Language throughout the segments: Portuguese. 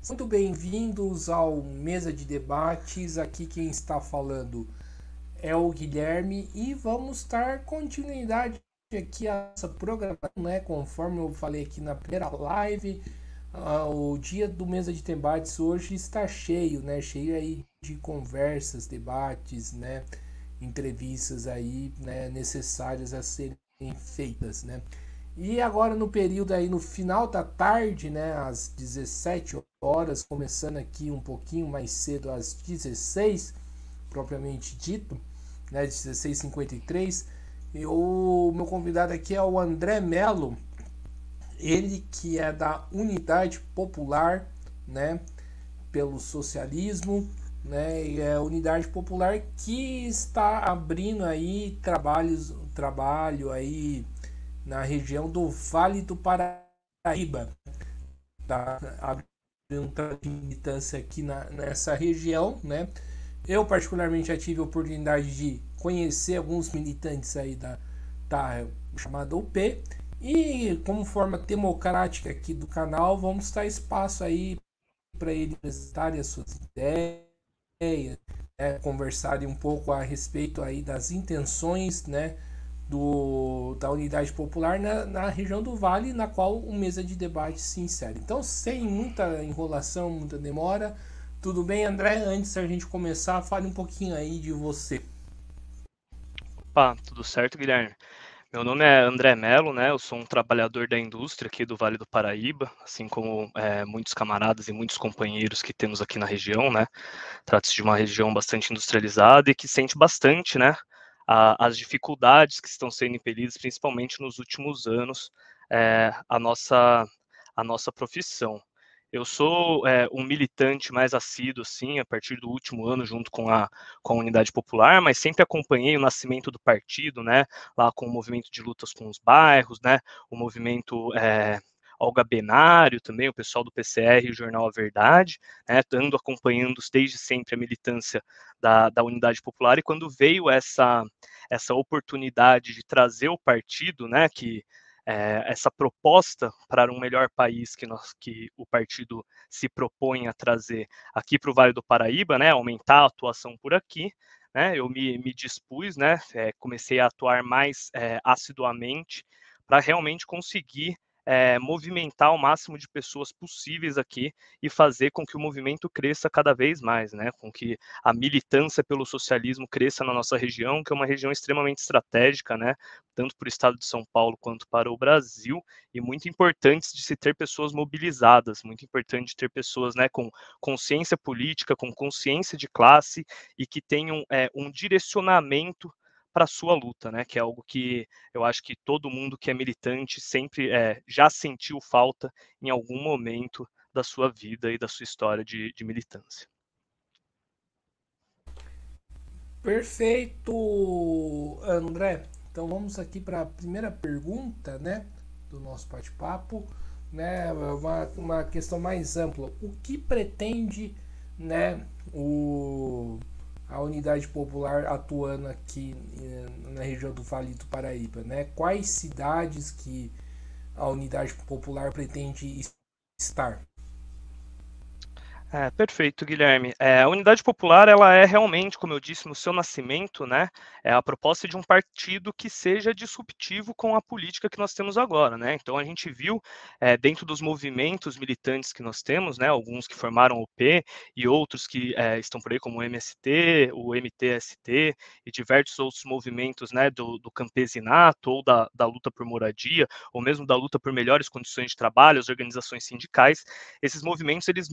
Muito bem-vindos ao Mesa de Debates. Aqui quem está falando é o Guilherme e vamos dar continuidade aqui a essa programação, né? Conforme eu falei aqui na primeira live, o dia do Mesa de Debates hoje está cheio, né? Cheio aí de conversas, debates, né? Entrevistas aí, né? Necessárias a serem feitas, né? E agora no período aí no final da tarde, né, às 17 horas, começando aqui um pouquinho mais cedo às 16, propriamente dito, né, 16h53. E o meu convidado aqui é o André Melo, ele que é da Unidade Popular, né, pelo socialismo, né, e é a Unidade Popular que está abrindo aí trabalho aí na região do Vale do Paraíba, tá? Abrindo de militância aqui nessa região, né? Eu particularmente já tive a oportunidade de conhecer alguns militantes aí da chamada UP e como forma democrática aqui do canal, vamos dar espaço aí para eles apresentarem as suas ideias, né, conversarem um pouco a respeito aí das intenções, né, da Unidade Popular na região do Vale, na qual o Mesa de Debate se insere. Então, sem muita enrolação, muita demora, tudo bem, André? Antes da gente começar, fale um pouquinho aí de você. Opa, tudo certo, Guilherme? Meu nome é André Melo, né? Eu sou um trabalhador da indústria aqui do Vale do Paraíba, assim como muitos camaradas e muitos companheiros que temos aqui na região, né? Trata-se de uma região bastante industrializada e que sente bastante, né? As dificuldades que estão sendo impelidas, principalmente nos últimos anos, a nossa profissão. Eu sou um militante mais assíduo, assim, a partir do último ano, junto com a Unidade Popular, mas sempre acompanhei o nascimento do partido, né, lá com o movimento de lutas com os bairros, né, o movimento Olga Benário também, o pessoal do PCR e o jornal A Verdade, né, ando acompanhando desde sempre a militância da Unidade Popular, e quando veio essa oportunidade de trazer o partido, né, essa proposta para um melhor país que o partido se propõe a trazer aqui para o Vale do Paraíba, né, aumentar a atuação por aqui, né, eu me dispus, né, comecei a atuar mais assiduamente para realmente conseguir movimentar o máximo de pessoas possíveis aqui e fazer com que o movimento cresça cada vez mais, né, com que a militância pelo socialismo cresça na nossa região, que é uma região extremamente estratégica, né, tanto para o estado de São Paulo quanto para o Brasil, e muito importante de se ter pessoas mobilizadas, muito importante de ter pessoas, né, com consciência política, com consciência de classe e que tenham um direcionamento para a sua luta, né, que é algo que eu acho que todo mundo que é militante sempre já sentiu falta em algum momento da sua vida e da sua história de militância. Perfeito, André. Então vamos aqui para a primeira pergunta, né, do nosso bate-papo, né, uma questão mais ampla. O que pretende, né, a unidade popular atuando aqui na região do Vale do Paraíba, né? Quais cidades que a unidade popular pretende estar? Perfeito, Guilherme. A Unidade Popular, ela é realmente, como eu disse, no seu nascimento, né, é a proposta de um partido que seja disruptivo com a política que nós temos agora, né. Então a gente viu, dentro dos movimentos militantes que nós temos, né, alguns que formaram o P e outros que estão por aí, como o MST, o MTST e diversos outros movimentos, né, do campesinato ou da luta por moradia, ou mesmo da luta por melhores condições de trabalho, as organizações sindicais. Esses movimentos eles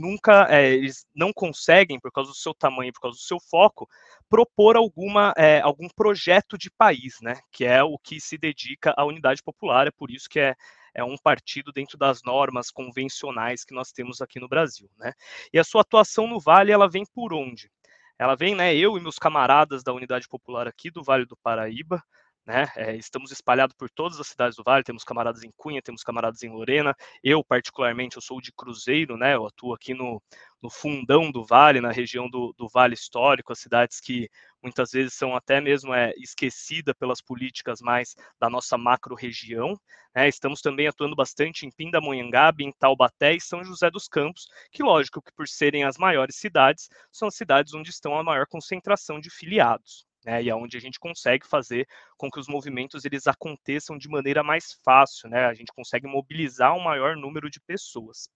não conseguem, por causa do seu tamanho, por causa do seu foco, propor algum projeto de país, né? Que é o que se dedica à Unidade Popular. É por isso que é um partido dentro das normas convencionais que nós temos aqui no Brasil, né? E a sua atuação no Vale, ela vem por onde? Ela vem, né, eu e meus camaradas da Unidade Popular aqui do Vale do Paraíba, né, estamos espalhados por todas as cidades do Vale, temos camaradas em Cunha, temos camaradas em Lorena, eu particularmente, eu sou de Cruzeiro, né, eu atuo aqui no fundão do Vale, na região do Vale Histórico, as cidades que muitas vezes são até mesmo esquecida pelas políticas mais da nossa macro-região. Estamos também atuando bastante em Pindamonhangaba, em Taubaté e São José dos Campos, que lógico que por serem as maiores cidades, são as cidades onde estão a maior concentração de filiados. E é onde a gente consegue fazer com que os movimentos eles aconteçam de maneira mais fácil, a gente consegue mobilizar um maior número de pessoas.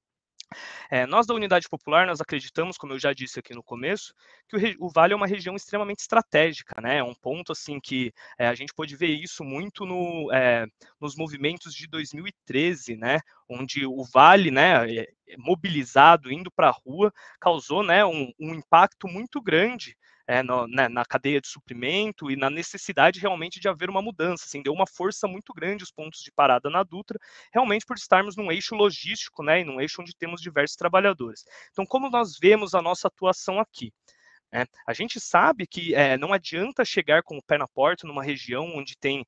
Nós da Unidade Popular, nós acreditamos, como eu já disse aqui no começo, que o Vale é uma região extremamente estratégica, é um ponto assim que a gente pode ver isso muito nos movimentos de 2013, onde o Vale, mobilizado, indo para a rua, causou um impacto muito grande na cadeia de suprimento e na necessidade realmente de haver uma mudança, assim, deu uma força muito grande os pontos de parada na Dutra, realmente por estarmos num eixo logístico, e num eixo onde temos diversos trabalhadores. Então, como nós vemos a nossa atuação aqui? A gente sabe que não adianta chegar com o pé na porta numa região onde tem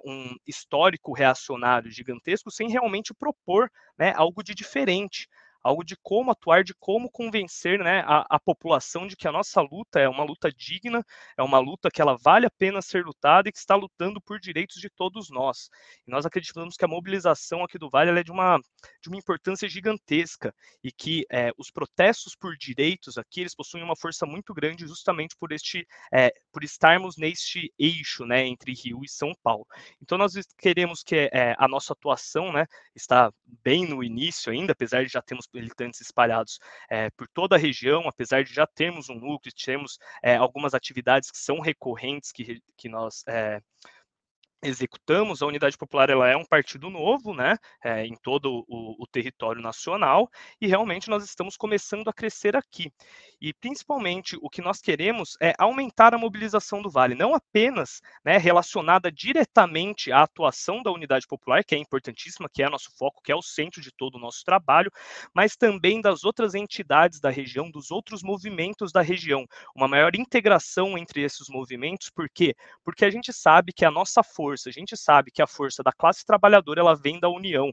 um histórico reacionário gigantesco sem realmente propor algo de diferente, algo de como atuar, de como convencer a população de que a nossa luta é uma luta digna, é uma luta que ela vale a pena ser lutada e que está lutando por direitos de todos nós. E nós acreditamos que a mobilização aqui do Vale é de uma importância gigantesca e que os protestos por direitos aqui, eles possuem uma força muito grande justamente por estarmos neste eixo, entre Rio e São Paulo. Então nós queremos que a nossa atuação, está bem no início ainda, apesar de já termos militantes espalhados por toda a região, apesar de já termos um núcleo, termos algumas atividades que são recorrentes, que nós executamos. A Unidade Popular ela é um partido novo, em todo o território nacional, e realmente nós estamos começando a crescer aqui. E principalmente o que nós queremos é aumentar a mobilização do Vale, não apenas relacionada diretamente à atuação da Unidade Popular, que é importantíssima, que é nosso foco, que é o centro de todo o nosso trabalho, mas também das outras entidades da região, dos outros movimentos da região, uma maior integração entre esses movimentos. Por quê? Porque a gente sabe que a nossa força, a gente sabe que a força da classe trabalhadora ela vem da união,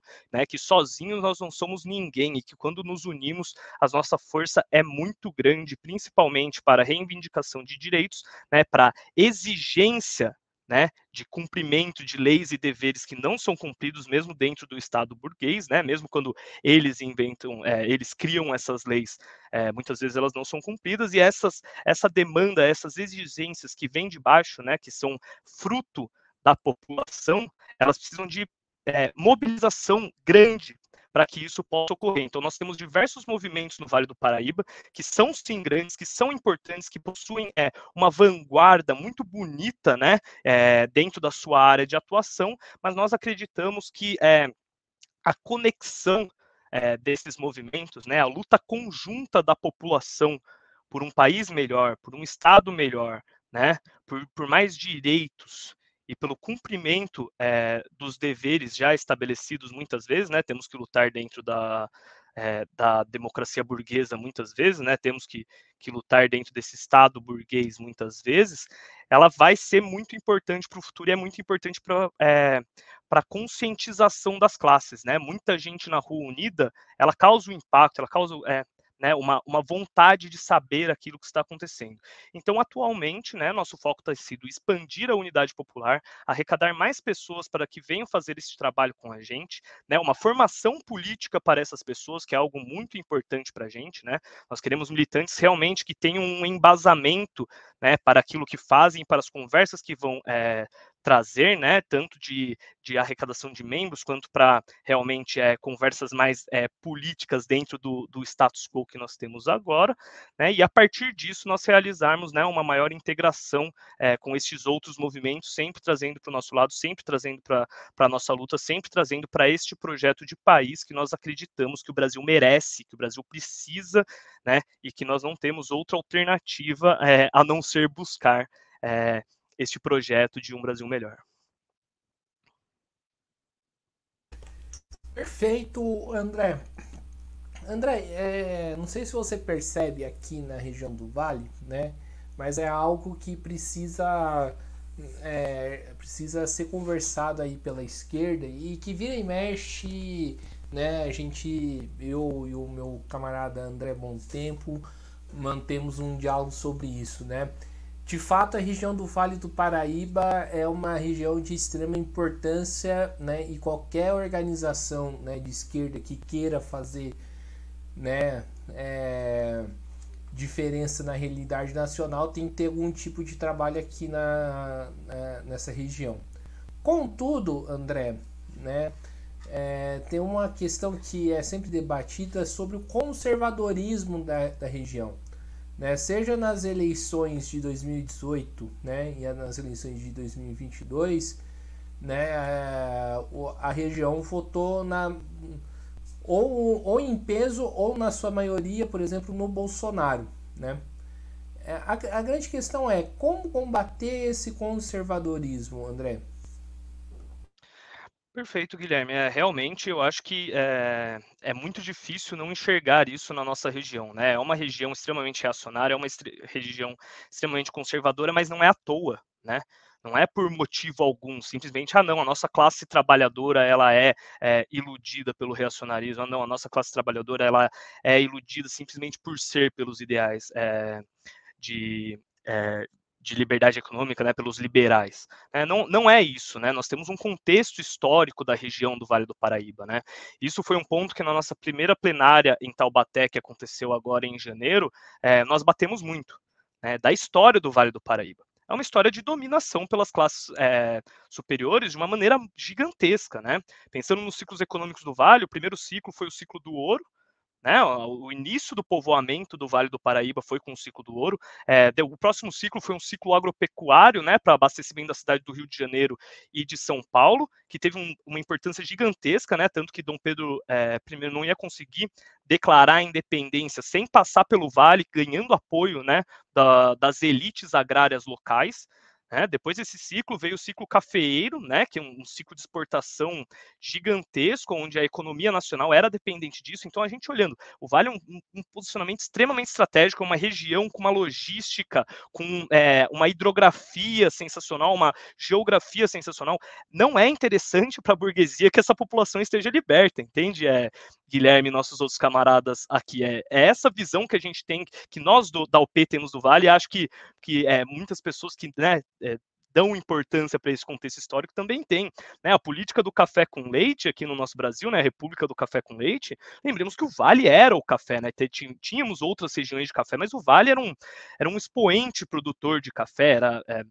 que sozinhos nós não somos ninguém e que quando nos unimos a nossa força é muito grande, principalmente para a reivindicação de direitos, para exigência de cumprimento de leis e deveres que não são cumpridos mesmo dentro do Estado burguês, mesmo quando eles inventam, eles criam essas leis, muitas vezes elas não são cumpridas, e essa demanda, essas exigências que vêm de baixo, que são fruto da população, elas precisam de mobilização grande para que isso possa ocorrer. Então, nós temos diversos movimentos no Vale do Paraíba que são, sim, grandes, que são importantes, que possuem uma vanguarda muito bonita dentro da sua área de atuação, mas nós acreditamos que a conexão desses movimentos, a luta conjunta da população por um país melhor, por um Estado melhor, por mais direitos e pelo cumprimento dos deveres já estabelecidos muitas vezes, temos que lutar dentro da democracia burguesa muitas vezes, temos que lutar dentro desse Estado burguês muitas vezes, ela vai ser muito importante para o futuro e é muito importante para a conscientização das classes. Muita gente na rua unida, ela causa um impacto, ela causa uma vontade de saber aquilo que está acontecendo. Então, atualmente, nosso foco tem sido expandir a Unidade Popular, arrecadar mais pessoas para que venham fazer esse trabalho com a gente, uma formação política para essas pessoas, que é algo muito importante para a gente. Nós queremos militantes realmente que tenham um embasamento para aquilo que fazem, para as conversas que vão trazer, tanto de arrecadação de membros, quanto para realmente conversas mais políticas dentro do status quo que nós temos agora, e a partir disso nós realizarmos uma maior integração com estes outros movimentos, sempre trazendo para o nosso lado, sempre trazendo para a nossa luta, sempre trazendo para este projeto de país que nós acreditamos que o Brasil merece, que o Brasil precisa, e que nós não temos outra alternativa a não ser buscar este projeto de um Brasil melhor. Perfeito, André. André, não sei se você percebe aqui na região do Vale, mas é algo que precisa ser conversado aí pela esquerda e que vira e mexe, eu e o meu camarada André Bom Tempo mantemos um diálogo sobre isso, De fato, a região do Vale do Paraíba é uma região de extrema importância, né? E qualquer organização, né, de esquerda que queira fazer, né, diferença na realidade nacional tem que ter algum tipo de trabalho aqui nessa região. Contudo, André, né, tem uma questão que é sempre debatida sobre o conservadorismo da região. Né, seja nas eleições de 2018, né, e nas eleições de 2022, né, a região votou ou em peso ou na sua maioria, por exemplo, no Bolsonaro. Né? A grande questão é como combater esse conservadorismo, André? Perfeito, Guilherme. Realmente, eu acho que é muito difícil não enxergar isso na nossa região, né? É uma região extremamente reacionária, é uma região extremamente conservadora, mas não é à toa, né? Não é por motivo algum, simplesmente, não, a nossa classe trabalhadora, ela é iludida pelo reacionarismo, não, a nossa classe trabalhadora, ela é iludida simplesmente por ser pelos ideais de, é, de liberdade econômica, né, pelos liberais. Não é isso, né? Nós temos um contexto histórico da região do Vale do Paraíba, né? Isso foi um ponto que na nossa primeira plenária em Taubaté, que aconteceu agora em janeiro, nós batemos muito, né, da história do Vale do Paraíba. É uma história de dominação pelas classes superiores de uma maneira gigantesca, né? Pensando nos ciclos econômicos do Vale, o primeiro ciclo foi o ciclo do ouro, né, o início do povoamento do Vale do Paraíba foi com o ciclo do ouro. O próximo ciclo foi um ciclo agropecuário, né, para abastecimento da cidade do Rio de Janeiro e de São Paulo, que teve uma importância gigantesca, né, tanto que Dom Pedro I não ia conseguir declarar a independência sem passar pelo Vale, ganhando apoio, né, das elites agrárias locais. Depois desse ciclo veio o ciclo cafeeiro, né, que é um ciclo de exportação gigantesco, onde a economia nacional era dependente disso. Então, a gente olhando, o Vale é um posicionamento extremamente estratégico, uma região com uma logística, com uma hidrografia sensacional, uma geografia sensacional. Não é interessante para a burguesia que essa população esteja liberta, entende, Guilherme e nossos outros camaradas aqui? É essa visão que a gente tem, que nós da UP temos do Vale, e acho que muitas pessoas que, né, dão importância para esse contexto histórico também tem, né? A política do café com leite aqui no nosso Brasil, né? A República do Café com Leite. Lembremos que o Vale era o café, né? Tínhamos outras regiões de café, mas o Vale era um expoente produtor de café.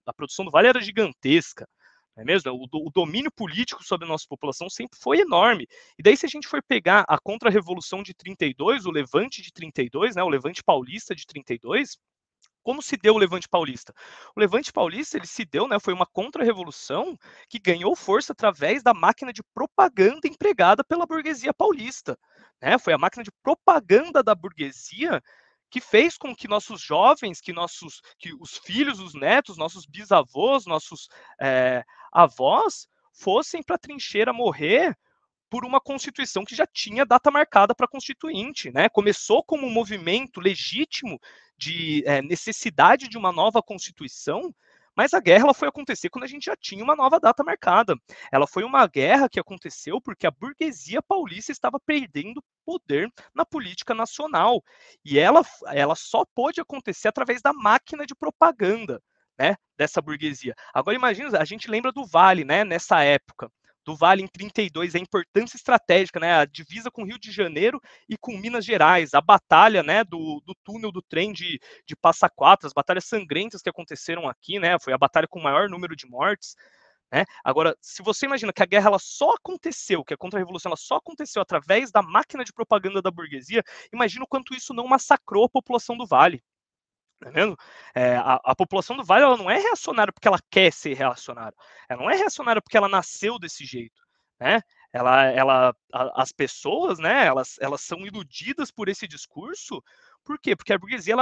A produção do Vale era gigantesca. Não é mesmo? O domínio político sobre a nossa população sempre foi enorme. E daí, se a gente for pegar a contra-revolução de 32, o Levante de 32, né? O Levante Paulista de 32, como se deu o Levante Paulista? O Levante Paulista, ele se deu, né, foi uma contra-revolução que ganhou força através da máquina de propaganda empregada pela burguesia paulista. Né? Foi a máquina de propaganda da burguesia que fez com que nossos jovens, que os filhos, os netos, nossos bisavós, nossos avós fossem para a trincheira morrer por uma Constituição que já tinha data marcada para Constituinte, né? Começou como um movimento legítimo de necessidade de uma nova Constituição, mas a guerra ela foi acontecer quando a gente já tinha uma nova data marcada. Ela foi uma guerra que aconteceu porque a burguesia paulista estava perdendo poder na política nacional. E ela só pôde acontecer através da máquina de propaganda, né, dessa burguesia. Agora imagina, a gente lembra do Vale, né, nessa época do Vale em 32, a importância estratégica, né, a divisa com Rio de Janeiro e com Minas Gerais, a batalha, né, do túnel do trem de Passa Quatro, as batalhas sangrentas que aconteceram aqui, né, foi a batalha com o maior número de mortes. Né? Agora, se você imagina que a guerra ela só aconteceu, que a contra-revolução ela só aconteceu através da máquina de propaganda da burguesia, imagina o quanto isso não massacrou a população do Vale. Tá vendo? A população do Vale ela não é reacionária porque ela quer ser reacionária. Ela não é reacionária porque ela nasceu desse jeito. Né? As pessoas, né, elas são iludidas por esse discurso. Por quê? Porque a burguesia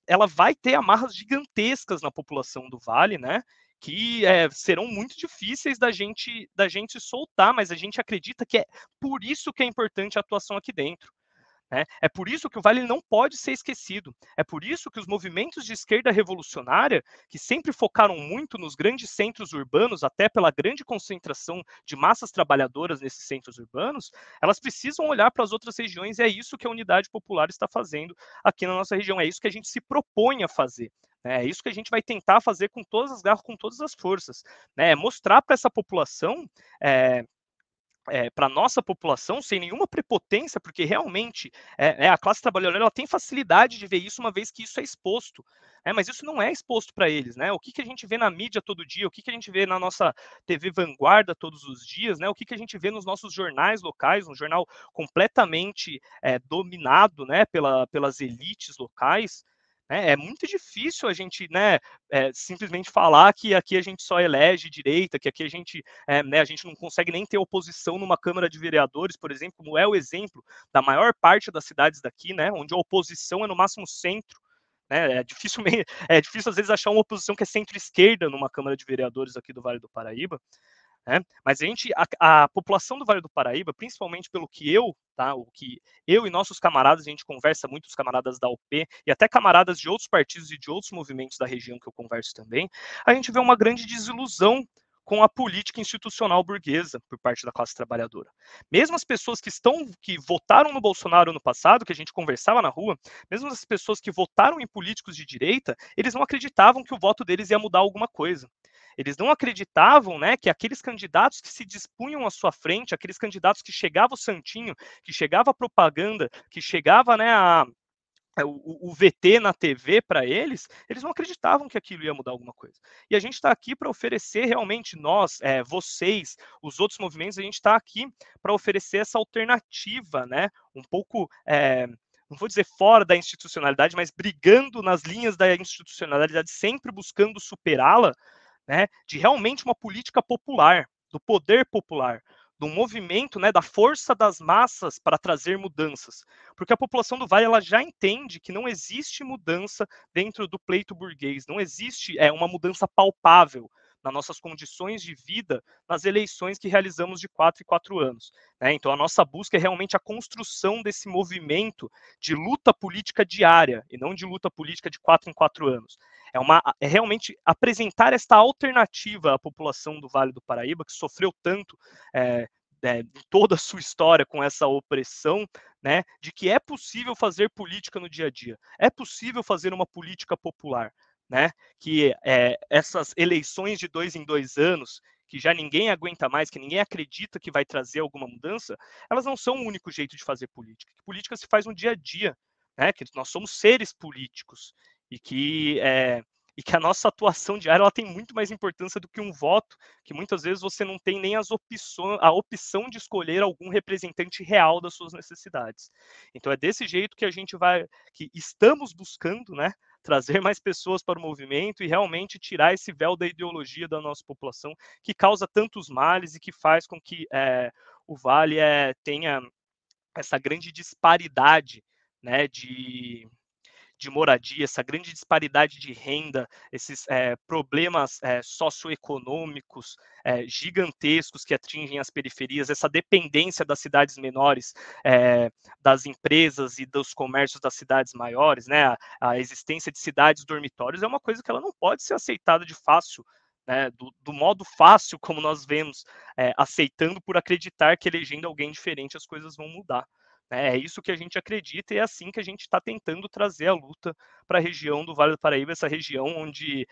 ela vai ter amarras gigantescas na população do Vale, né? Que serão muito difíceis da gente soltar, mas a gente acredita que é por isso que é importante a atuação aqui dentro. É por isso que o Vale não pode ser esquecido. É por isso que os movimentos de esquerda revolucionária, que sempre focaram muito nos grandes centros urbanos, até pela grande concentração de massas trabalhadoras nesses centros urbanos, elas precisam olhar para as outras regiões, e é isso que a Unidade Popular está fazendo aqui na nossa região. É isso que a gente se propõe a fazer. né? É isso que a gente vai tentar fazer com todas as garras, com todas as forças, né? Mostrar para essa população, para a nossa população, sem nenhuma prepotência, porque realmente a classe trabalhadora ela tem facilidade de ver isso, uma vez que isso é exposto. Mas isso não é exposto para eles, né? O que a gente vê na mídia todo dia, o que a gente vê na nossa TV Vanguarda todos os dias, né? O que a gente vê nos nossos jornais locais, um jornal completamente dominado, né, pelas elites locais. É muito difícil a gente, né, simplesmente falar que aqui a gente só elege direita, que aqui a gente não consegue nem ter oposição numa Câmara de Vereadores, por exemplo, como é o exemplo da maior parte das cidades daqui, né, onde a oposição é no máximo centro. Né, é difícil às vezes achar uma oposição que é centro-esquerda numa Câmara de Vereadores aqui do Vale do Paraíba. Mas a população do Vale do Paraíba, principalmente pelo que o que eu e nossos camaradas, a gente conversa muito, os camaradas da UP, e até camaradas de outros partidos e de outros movimentos da região que eu converso também, a gente vê uma grande desilusão com a política institucional burguesa por parte da classe trabalhadora. Mesmo as pessoas que votaram no Bolsonaro no passado, que a gente conversava na rua, mesmo as pessoas que votaram em políticos de direita, eles não acreditavam que o voto deles ia mudar alguma coisa. Eles não acreditavam, né, que aqueles candidatos que se dispunham à sua frente, aqueles candidatos que chegava o santinho, que chegava a propaganda, que chegava, né, o VT na TV para eles não acreditavam que aquilo ia mudar alguma coisa. E a gente está aqui para oferecer realmente, nós, vocês, os outros movimentos, a gente está aqui para oferecer essa alternativa, né, um pouco, não vou dizer fora da institucionalidade, mas brigando nas linhas da institucionalidade, sempre buscando superá-la, né, de realmente uma política popular, do poder popular, do movimento, né, da força das massas para trazer mudanças. Porque a população do Vale ela já entende que não existe mudança dentro do pleito burguês, não existe uma mudança palpável nas nossas condições de vida nas eleições que realizamos de 4 em 4 anos. Né? Então, a nossa busca é realmente a construção desse movimento de luta política diária, e não de luta política de 4 em 4 anos. É realmente apresentar esta alternativa à população do Vale do Paraíba, que sofreu tanto em toda a sua história com essa opressão, né, de que é possível fazer política no dia a dia, é possível fazer uma política popular, né, que essas eleições de 2 em 2 anos, que já ninguém aguenta mais, que ninguém acredita que vai trazer alguma mudança, elas não são o único jeito de fazer política. Política se faz no dia a dia, né, que nós somos seres políticos e que a nossa atuação diária ela tem muito mais importância do que um voto, que muitas vezes você não tem nem a opção de escolher algum representante real das suas necessidades. Então é desse jeito que estamos buscando, né, trazer mais pessoas para o movimento e realmente tirar esse véu da ideologia da nossa população, que causa tantos males e que faz com que o Vale tenha essa grande disparidade, né, de moradia, essa grande disparidade de renda, esses problemas socioeconômicos gigantescos que atingem as periferias, essa dependência das cidades menores, das empresas e dos comércios das cidades maiores, né? A existência de cidades dormitórios é uma coisa que ela não pode ser aceitada de fácil, né, do modo fácil como nós vemos, aceitando por acreditar que elegendo alguém diferente as coisas vão mudar. É isso que a gente acredita e é assim que a gente está tentando trazer a luta para a região do Vale do Paraíba, essa região onde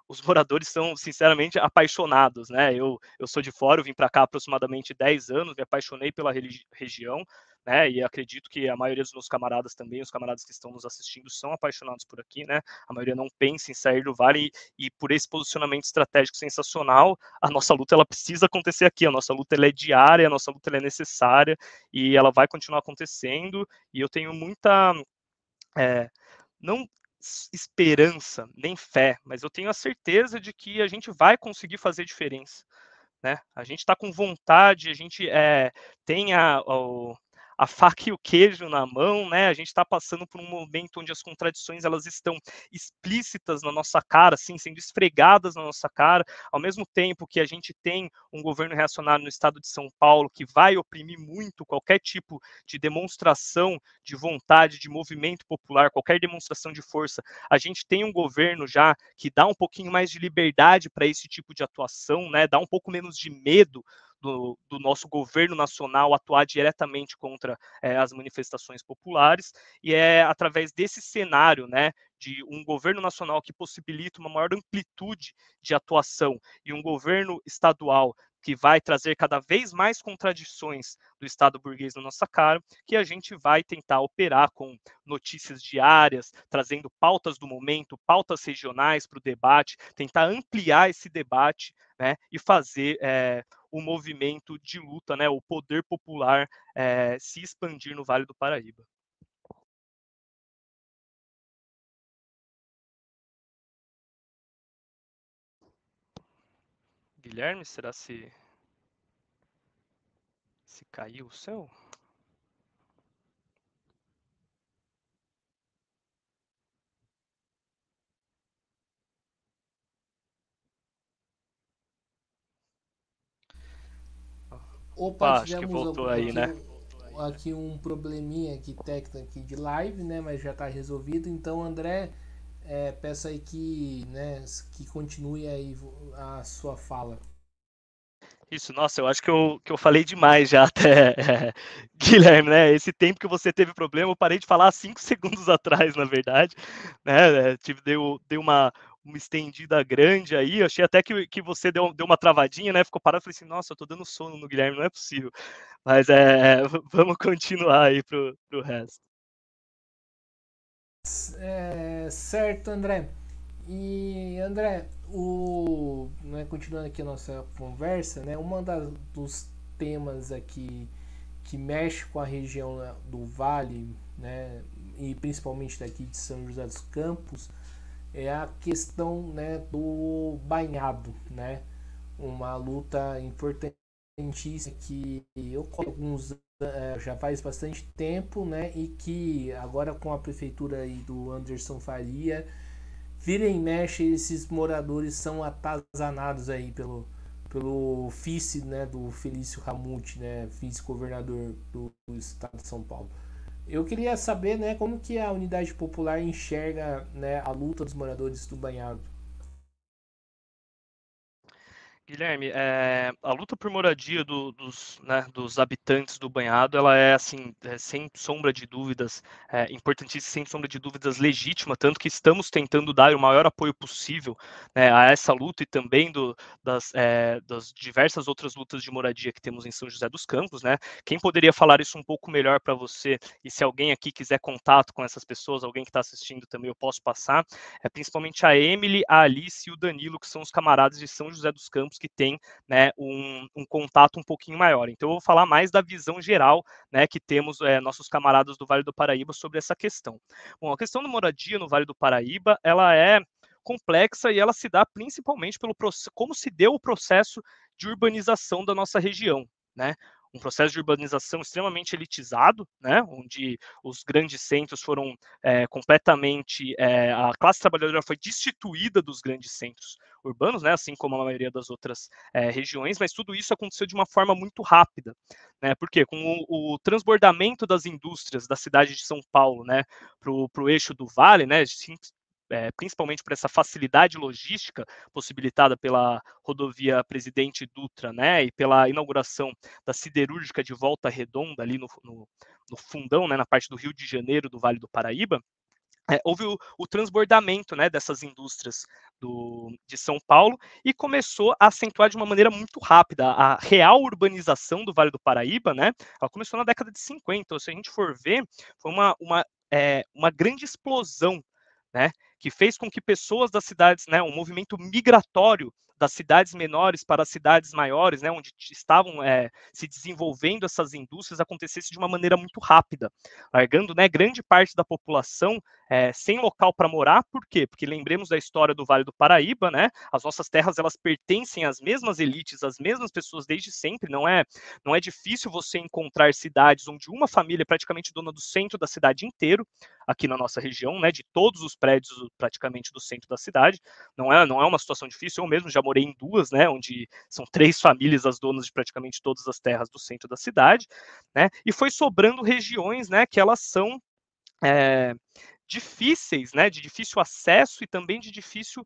os moradores são, sinceramente, apaixonados. Né? Eu sou de fora, eu vim para cá há aproximadamente 10 anos, me apaixonei pela região, né? E acredito que a maioria dos meus camaradas também, os camaradas que estão nos assistindo, são apaixonados por aqui. Né? A maioria não pensa em sair do Vale e por esse posicionamento estratégico sensacional, a nossa luta ela precisa acontecer aqui, a nossa luta ela é diária, a nossa luta ela é necessária e ela vai continuar acontecendo e eu tenho muita não esperança, nem fé, mas eu tenho a certeza de que a gente vai conseguir fazer diferença, né? A gente está com vontade, a gente tem a faca e o queijo na mão, né? A gente está passando por um momento onde as contradições elas estão explícitas na nossa cara, assim, sendo esfregadas na nossa cara, ao mesmo tempo que a gente tem um governo reacionário no estado de São Paulo que vai oprimir muito qualquer tipo de demonstração de vontade, de movimento popular, qualquer demonstração de força. A gente tem um governo já que dá um pouquinho mais de liberdade para esse tipo de atuação, né? Dá um pouco menos de medo do nosso governo nacional atuar diretamente contra as manifestações populares, e é através desse cenário, né, de um governo nacional que possibilita uma maior amplitude de atuação e um governo estadual que vai trazer cada vez mais contradições do Estado burguês na nossa cara, que a gente vai tentar operar com notícias diárias, trazendo pautas do momento, pautas regionais para o debate, tentar ampliar esse debate, né, e fazer o movimento de luta, né, o poder popular se expandir no Vale do Paraíba. Guilherme, será se caiu o céu? Opa, Opa, acho que tivemos voltou aí, né? aqui um probleminha aqui técnico aqui de live, né? Mas já está resolvido. Então, André, peço aí que, né, que continue aí a sua fala. Isso, nossa, eu acho que eu falei demais já até, Guilherme, né? Esse tempo que você teve problema, eu parei de falar 5 segundos atrás, na verdade, né? Deu uma estendida grande aí, eu achei até que você deu uma travadinha, né? Ficou parado, eu falei assim, nossa, eu tô dando sono no Guilherme, não é possível. Mas vamos continuar aí pro resto. Certo, André. E André, né, continuando aqui a nossa conversa, né, dos temas aqui que mexe com a região, né, do Vale, né, e principalmente daqui de São José dos Campos, é a questão, né, do banhado, né, uma luta importantíssima que ocorre já faz bastante tempo, né, e que agora com a prefeitura aí do Anderson Faria, vira e mexe, esses moradores são atazanados aí pelo vice, né, do Felício Ramute, né, vice-governador do estado de São Paulo. Eu queria saber, né, como que a Unidade Popular enxerga, né, a luta dos moradores do Banhado. Guilherme, a luta por moradia dos habitantes do Banhado, ela é, assim, sem sombra de dúvidas, importantíssima, sem sombra de dúvidas, legítima, tanto que estamos tentando dar o maior apoio possível, né, a essa luta e também das diversas outras lutas de moradia que temos em São José dos Campos, né? Quem poderia falar isso um pouco melhor para você, e se alguém aqui quiser contato com essas pessoas, alguém que está assistindo também, eu posso passar, principalmente a Emily, a Alice e o Danilo, que são os camaradas de São José dos Campos, que tem, né, um contato um pouquinho maior. Então eu vou falar mais da visão geral, né, que temos nossos camaradas do Vale do Paraíba sobre essa questão. Bom, a questão da moradia no Vale do Paraíba, ela é complexa e ela se dá principalmente pelo como se deu o processo de urbanização da nossa região, né? Um processo de urbanização extremamente elitizado, né, onde os grandes centros foram completamente, a classe trabalhadora foi destituída dos grandes centros urbanos, né, assim como a maioria das outras regiões, mas tudo isso aconteceu de uma forma muito rápida, né, porque com o transbordamento das indústrias da cidade de São Paulo, né, para o eixo do Vale, né, principalmente por essa facilidade logística possibilitada pela rodovia Presidente Dutra, né, e pela inauguração da siderúrgica de Volta Redonda ali no fundão, né, na parte do Rio de Janeiro, do Vale do Paraíba, houve o transbordamento, né, dessas indústrias de São Paulo e começou a acentuar de uma maneira muito rápida. A real urbanização do Vale do Paraíba, né, ela começou na década de 50, ou se a gente for ver, foi uma grande explosão, né, que fez com que pessoas das cidades, né, um movimento migratório das cidades menores para as cidades maiores, né, onde estavam se desenvolvendo essas indústrias, acontecesse de uma maneira muito rápida, largando, né, grande parte da população sem local para morar. Por quê? Porque lembremos da história do Vale do Paraíba, né? As nossas terras, elas pertencem às mesmas elites, às mesmas pessoas desde sempre. Não é difícil você encontrar cidades onde uma família é praticamente dona do centro da cidade inteiro, aqui na nossa região, né? De todos os prédios praticamente do centro da cidade. Não é uma situação difícil. Eu mesmo já morei em duas, né? Onde são 3 famílias as donas de praticamente todas as terras do centro da cidade, né? E foi sobrando regiões, né? Que elas são difíceis, né, de difícil acesso e também de difícil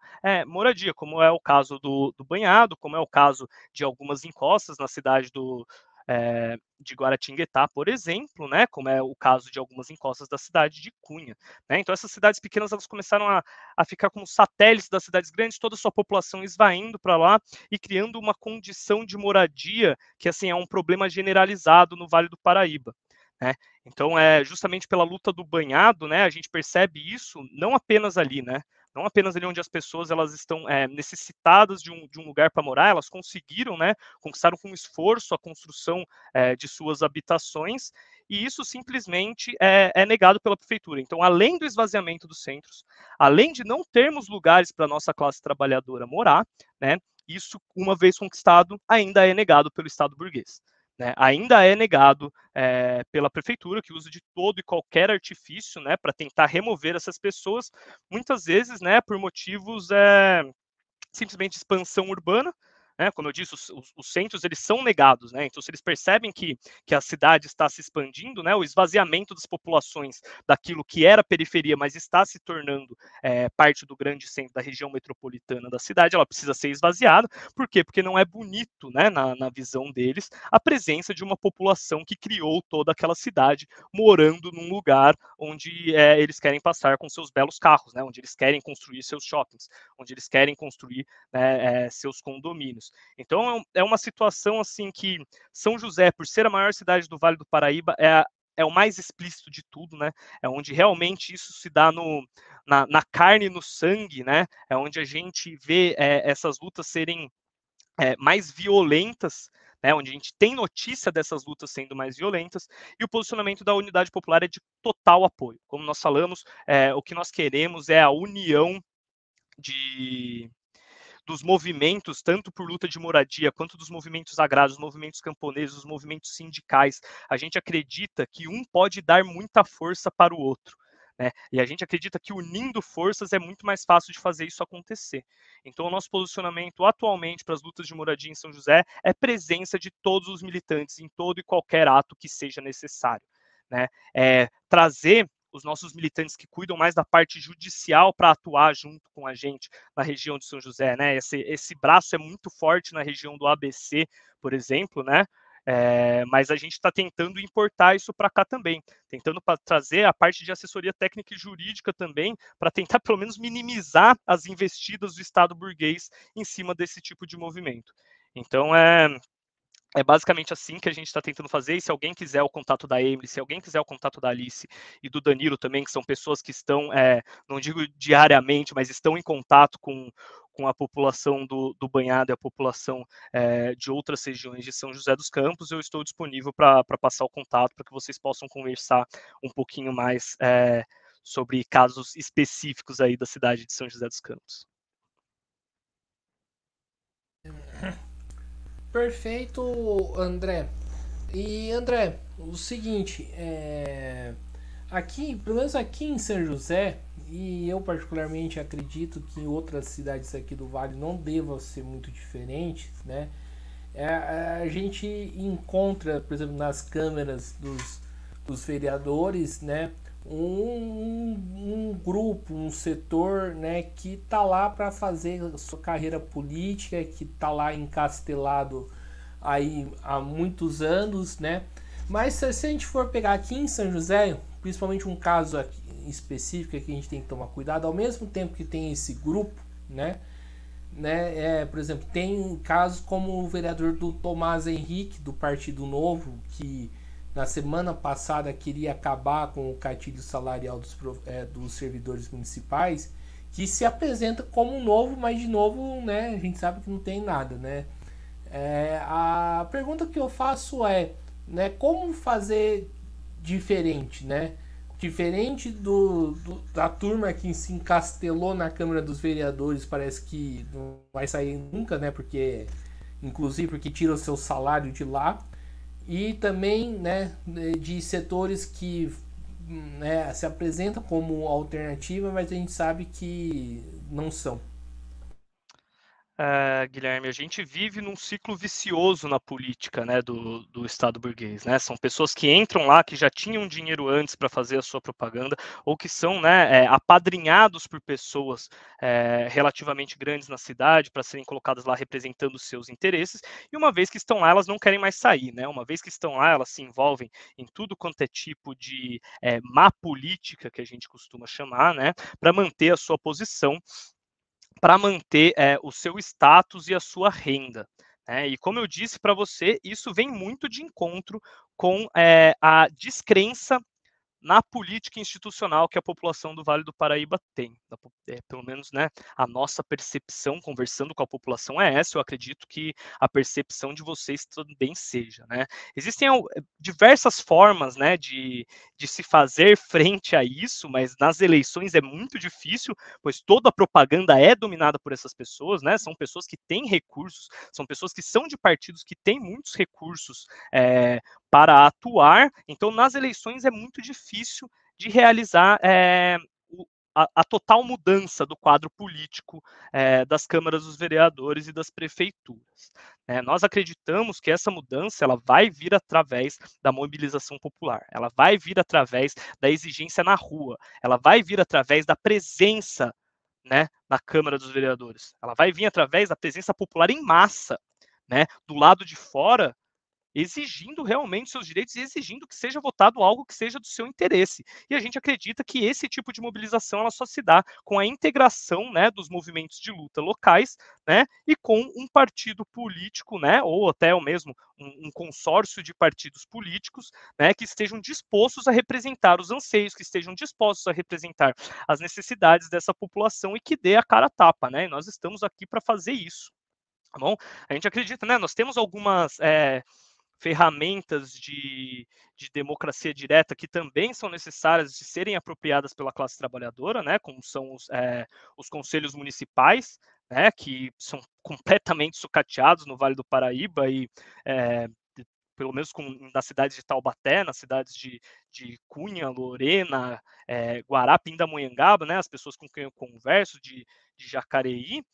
moradia, como é o caso do Banhado, como é o caso de algumas encostas na cidade de Guaratinguetá, por exemplo, né, como é o caso de algumas encostas da cidade de Cunha. Né? Então, essas cidades pequenas elas começaram a ficar como satélites das cidades grandes, toda a sua população esvaindo para lá e criando uma condição de moradia que assim é um problema generalizado no Vale do Paraíba. Né? Então, justamente pela luta do banhado, né, a gente percebe isso não apenas ali, né, não apenas ali onde as pessoas elas estão necessitadas de um lugar para morar, elas conseguiram, né, conquistaram com esforço a construção de suas habitações, e isso simplesmente é negado pela prefeitura. Então, além do esvaziamento dos centros, além de não termos lugares para a nossa classe trabalhadora morar, né, isso, uma vez conquistado, ainda é negado pelo Estado burguês. Né, ainda é negado pela prefeitura, que usa de todo e qualquer artifício, né, para tentar remover essas pessoas, muitas vezes, né, por motivos simplesmente de expansão urbana. Né, como eu disse, os centros eles são negados, né, então se eles percebem que a cidade está se expandindo, né, o esvaziamento das populações daquilo que era periferia, mas está se tornando parte do grande centro da região metropolitana da cidade, ela precisa ser esvaziada. Por quê? Porque não é bonito, né, na visão deles, a presença de uma população que criou toda aquela cidade morando num lugar onde eles querem passar com seus belos carros, né, onde eles querem construir seus shoppings, onde eles querem construir seus condomínios. Então é uma situação assim que São José, por ser a maior cidade do Vale do Paraíba, é o mais explícito de tudo, né? É onde realmente isso se dá na carne e no sangue, né? É onde a gente vê essas lutas serem mais violentas, né, onde a gente tem notícia dessas lutas sendo mais violentas, e o posicionamento da Unidade Popular é de total apoio. Como nós falamos, o que nós queremos é a união dos movimentos, tanto por luta de moradia, quanto dos movimentos agrários, dos movimentos camponeses, dos movimentos sindicais. A gente acredita que um pode dar muita força para o outro. Né? E a gente acredita que unindo forças é muito mais fácil de fazer isso acontecer. Então, o nosso posicionamento atualmente para as lutas de moradia em São José é presença de todos os militantes em todo e qualquer ato que seja necessário. Né? Trazer os nossos militantes que cuidam mais da parte judicial para atuar junto com a gente na região de São José, né? Esse braço é muito forte na região do ABC, por exemplo, né? Mas a gente está tentando importar isso para cá também, tentando trazer a parte de assessoria técnica e jurídica também, para tentar pelo menos minimizar as investidas do Estado burguês em cima desse tipo de movimento. Então, é basicamente assim que a gente está tentando fazer, e se alguém quiser o contato da Emily, se alguém quiser o contato da Alice e do Danilo também, que são pessoas que estão, não digo diariamente, mas estão em contato com a população do Banhado e a população de outras regiões de São José dos Campos, eu estou disponível para passar o contato, para que vocês possam conversar um pouquinho mais sobre casos específicos aí da cidade de São José dos Campos. Perfeito, André. E André, o seguinte, aqui, pelo menos aqui em São José, e eu particularmente acredito que em outras cidades aqui do Vale não deva ser muito diferente, né? A gente encontra, por exemplo, nas câmeras dos vereadores, né? Um grupo, um setor, né, que tá lá para fazer a sua carreira política, que tá lá encastelado aí há muitos anos, né? Mas se a gente for pegar aqui em São José, principalmente um caso aqui específico que a gente tem que tomar cuidado, ao mesmo tempo que tem esse grupo, né? Por exemplo, tem casos como o vereador do Tomás Henrique, do Partido Novo, que na semana passada queria acabar com o cartilho salarial dos servidores municipais, que se apresenta como novo, mas de novo, né, a gente sabe que não tem nada, né? A pergunta que eu faço né, como fazer diferente, né? Diferente da turma que se encastelou na Câmara dos Vereadores, parece que não vai sair nunca, né? Inclusive porque tira o seu salário de lá. E também, né, de setores que, né, se apresentam como alternativa, mas a gente sabe que não são. Guilherme, a gente vive num ciclo vicioso na política, né, do Estado burguês, né? São pessoas que entram lá, que já tinham dinheiro antes para fazer a sua propaganda, ou que são, né, apadrinhados por pessoas relativamente grandes na cidade para serem colocadas lá representando os seus interesses. E uma vez que estão lá, elas não querem mais sair, né? Uma vez que estão lá, elas se envolvem em tudo quanto é tipo de má política que a gente costuma chamar, né, para manter a sua posição, para manter o seu status e a sua renda. Né? E como eu disse para você, isso vem muito de encontro com a descrença na política institucional que a população do Vale do Paraíba tem. Pelo menos, né, a nossa percepção, conversando com a população, é essa. Eu acredito que a percepção de vocês também seja. Né? Existem diversas formas, né, de se fazer frente a isso, mas nas eleições é muito difícil, pois toda a propaganda é dominada por essas pessoas, né? São pessoas que têm recursos, são pessoas que são de partidos que têm muitos recursos para atuar. Então, nas eleições é muito difícil de realizar a total mudança do quadro político das câmaras dos vereadores e das prefeituras. Nós acreditamos que essa mudança ela vai vir através da mobilização popular, ela vai vir através da exigência na rua, ela vai vir através da presença, né, na Câmara dos Vereadores, ela vai vir através da presença popular em massa, né, do lado de fora, exigindo realmente seus direitos e exigindo que seja votado algo que seja do seu interesse. E a gente acredita que esse tipo de mobilização ela só se dá com a integração, né, dos movimentos de luta locais, né, e com um partido político, né, ou até o mesmo um consórcio de partidos políticos, né, que estejam dispostos a representar os anseios, que estejam dispostos a representar as necessidades dessa população e que dê a cara a tapa, né? E nós estamos aqui para fazer isso. Tá bom? A gente acredita, né? Nós temos algumas ferramentas de democracia direta que também são necessárias de serem apropriadas pela classe trabalhadora, né, como são os conselhos municipais, né, que são completamente sucateados no Vale do Paraíba e pelo menos nas cidades de Taubaté, nas cidades de Cunha, Lorena, Guará, Pindamonhangaba, né, as pessoas com quem eu converso, de Jacareí,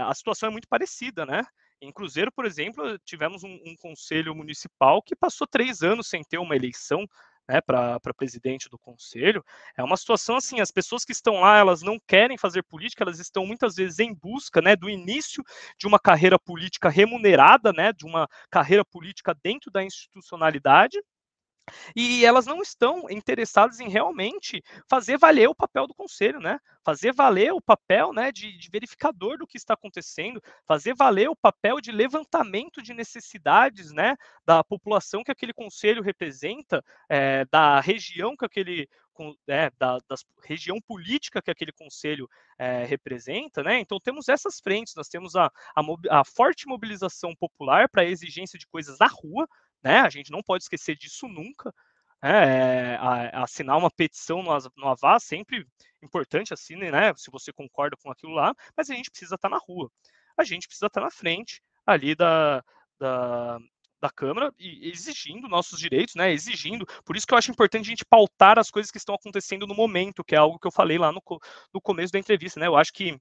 a situação é muito parecida, né? Em Cruzeiro, por exemplo, tivemos um conselho municipal que passou 3 anos sem ter uma eleição, né, para presidente do conselho. É uma situação assim, as pessoas que estão lá, elas não querem fazer política, elas estão muitas vezes em busca, né, do início de uma carreira política remunerada, né, de uma carreira política dentro da institucionalidade, e elas não estão interessadas em realmente fazer valer o papel do conselho, né? Fazer valer o papel, né, de verificador do que está acontecendo, fazer valer o papel de levantamento de necessidades, né, da população que aquele conselho representa, da região que aquele da região política que aquele conselho representa, né? Então temos essas frentes, nós temos a forte mobilização popular para a exigência de coisas na rua, né? A gente não pode esquecer disso nunca. Assinar uma petição no Avaz sempre importante, assine, né? Se você concorda com aquilo lá, mas a gente precisa estar na rua, a gente precisa estar na frente ali da, da Câmara e exigindo nossos direitos, né? Exigindo. Por isso que eu acho importante a gente pautar as coisas que estão acontecendo no momento, que é algo que eu falei lá no começo da entrevista, né? Eu acho que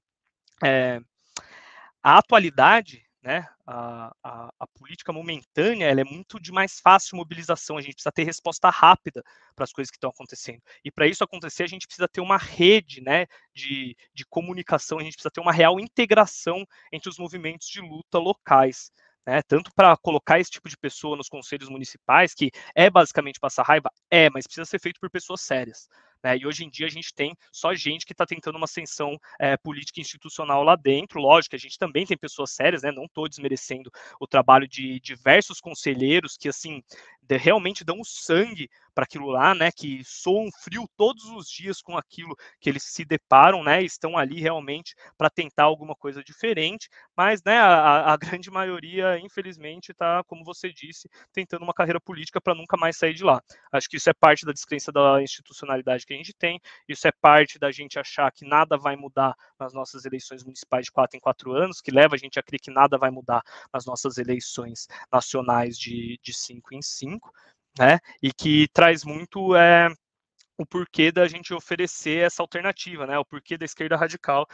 a atualidade, né, a política momentânea, ela é muito de mais fácil mobilização, a gente precisa ter resposta rápida para as coisas que estão acontecendo. E para isso acontecer, a gente precisa ter uma rede, né, de comunicação, a gente precisa ter uma real integração entre os movimentos de luta locais. Né, tanto para colocar esse tipo de pessoa nos conselhos municipais, que é basicamente passar raiva, mas precisa ser feito por pessoas sérias. Né, e hoje em dia a gente tem só gente que está tentando uma ascensão política institucional lá dentro. Lógico que a gente também tem pessoas sérias, né, não estou desmerecendo o trabalho de diversos conselheiros que assim realmente dão o sangue para aquilo lá, né, que soam frio todos os dias com aquilo que eles se deparam, né, estão ali realmente para tentar alguma coisa diferente, mas, né, a grande maioria, infelizmente, está, como você disse, tentando uma carreira política para nunca mais sair de lá. Acho que isso é parte da descrença da institucionalidade que a gente tem, isso é parte da gente achar que nada vai mudar nas nossas eleições municipais de 4 em 4 anos, que leva a gente a crer que nada vai mudar nas nossas eleições nacionais de 5 em 5, né? E que traz muito o porquê da gente oferecer essa alternativa, né? O porquê da esquerda radical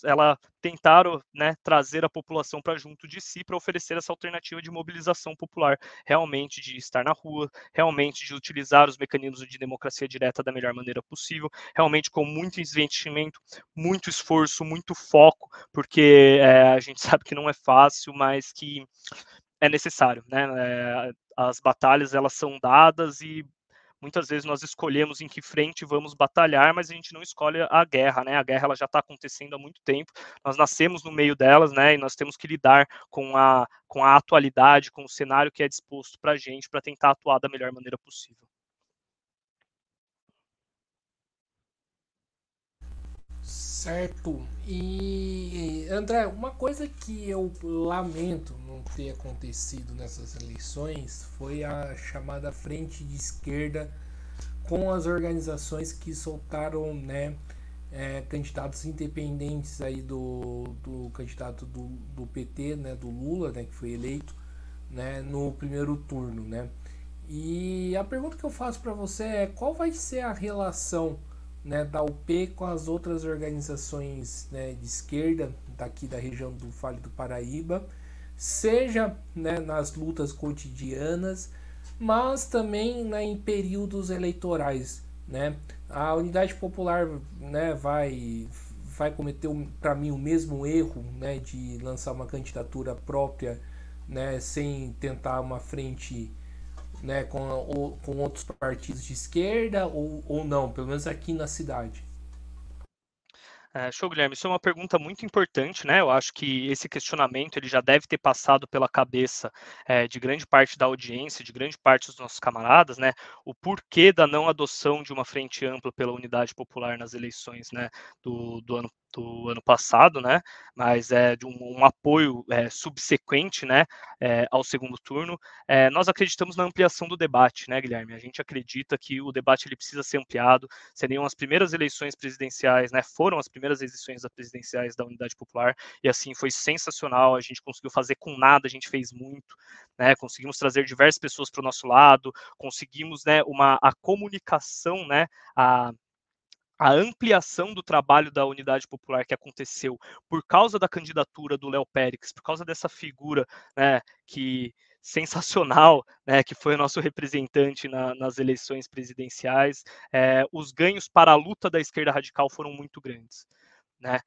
ela tentaram, né, trazer a população para junto de si para oferecer essa alternativa de mobilização popular, realmente de estar na rua, realmente de utilizar os mecanismos de democracia direta da melhor maneira possível, realmente com muito investimento, muito esforço, muito foco, porque a gente sabe que não é fácil, mas que é necessário, né? As batalhas elas são dadas e muitas vezes nós escolhemos em que frente vamos batalhar, mas a gente não escolhe a guerra, né? A guerra ela já está acontecendo há muito tempo. Nós nascemos no meio delas, né? E nós temos que lidar com a atualidade, com o cenário que é disposto para a gente, para tentar atuar da melhor maneira possível. Certo. E André, uma coisa que eu lamento não ter acontecido nessas eleições foi a chamada frente de esquerda com as organizações que soltaram, né, candidatos independentes aí do candidato do PT, né, do Lula, né, que foi eleito, né, no primeiro turno, né. E a pergunta que eu faço para você é qual vai ser a relação, né, da UP com as outras organizações, né, de esquerda daqui da região do Vale do Paraíba, seja, né, nas lutas cotidianas, mas também, né, em períodos eleitorais, né? A Unidade Popular, né, vai cometer para mim o mesmo erro, né, de lançar uma candidatura própria, né, sem tentar uma frente, né, com outros partidos de esquerda ou não, pelo menos aqui na cidade. Show, Guilherme. Isso é uma pergunta muito importante, né? Eu acho que esse questionamento ele já deve ter passado pela cabeça de grande parte da audiência, de grande parte dos nossos camaradas, né? O porquê da não adoção de uma frente ampla pela Unidade Popular nas eleições, né, do ano passado, né? Mas de um apoio subsequente, né, ao segundo turno. Nós acreditamos na ampliação do debate, né, Guilherme? A gente acredita que o debate ele precisa ser ampliado. Seriam as primeiras eleições presidenciais, né? Foram as primeiras eleições presidenciais da Unidade Popular e assim foi sensacional. A gente conseguiu fazer com nada, a gente fez muito, né? Conseguimos trazer diversas pessoas para o nosso lado, conseguimos, né, a comunicação, né? A ampliação do trabalho da Unidade Popular que aconteceu por causa da candidatura do Léo Périx, por causa dessa figura, né, que sensacional, né, que foi o nosso representante nas eleições presidenciais, os ganhos para a luta da esquerda radical foram muito grandes. Né?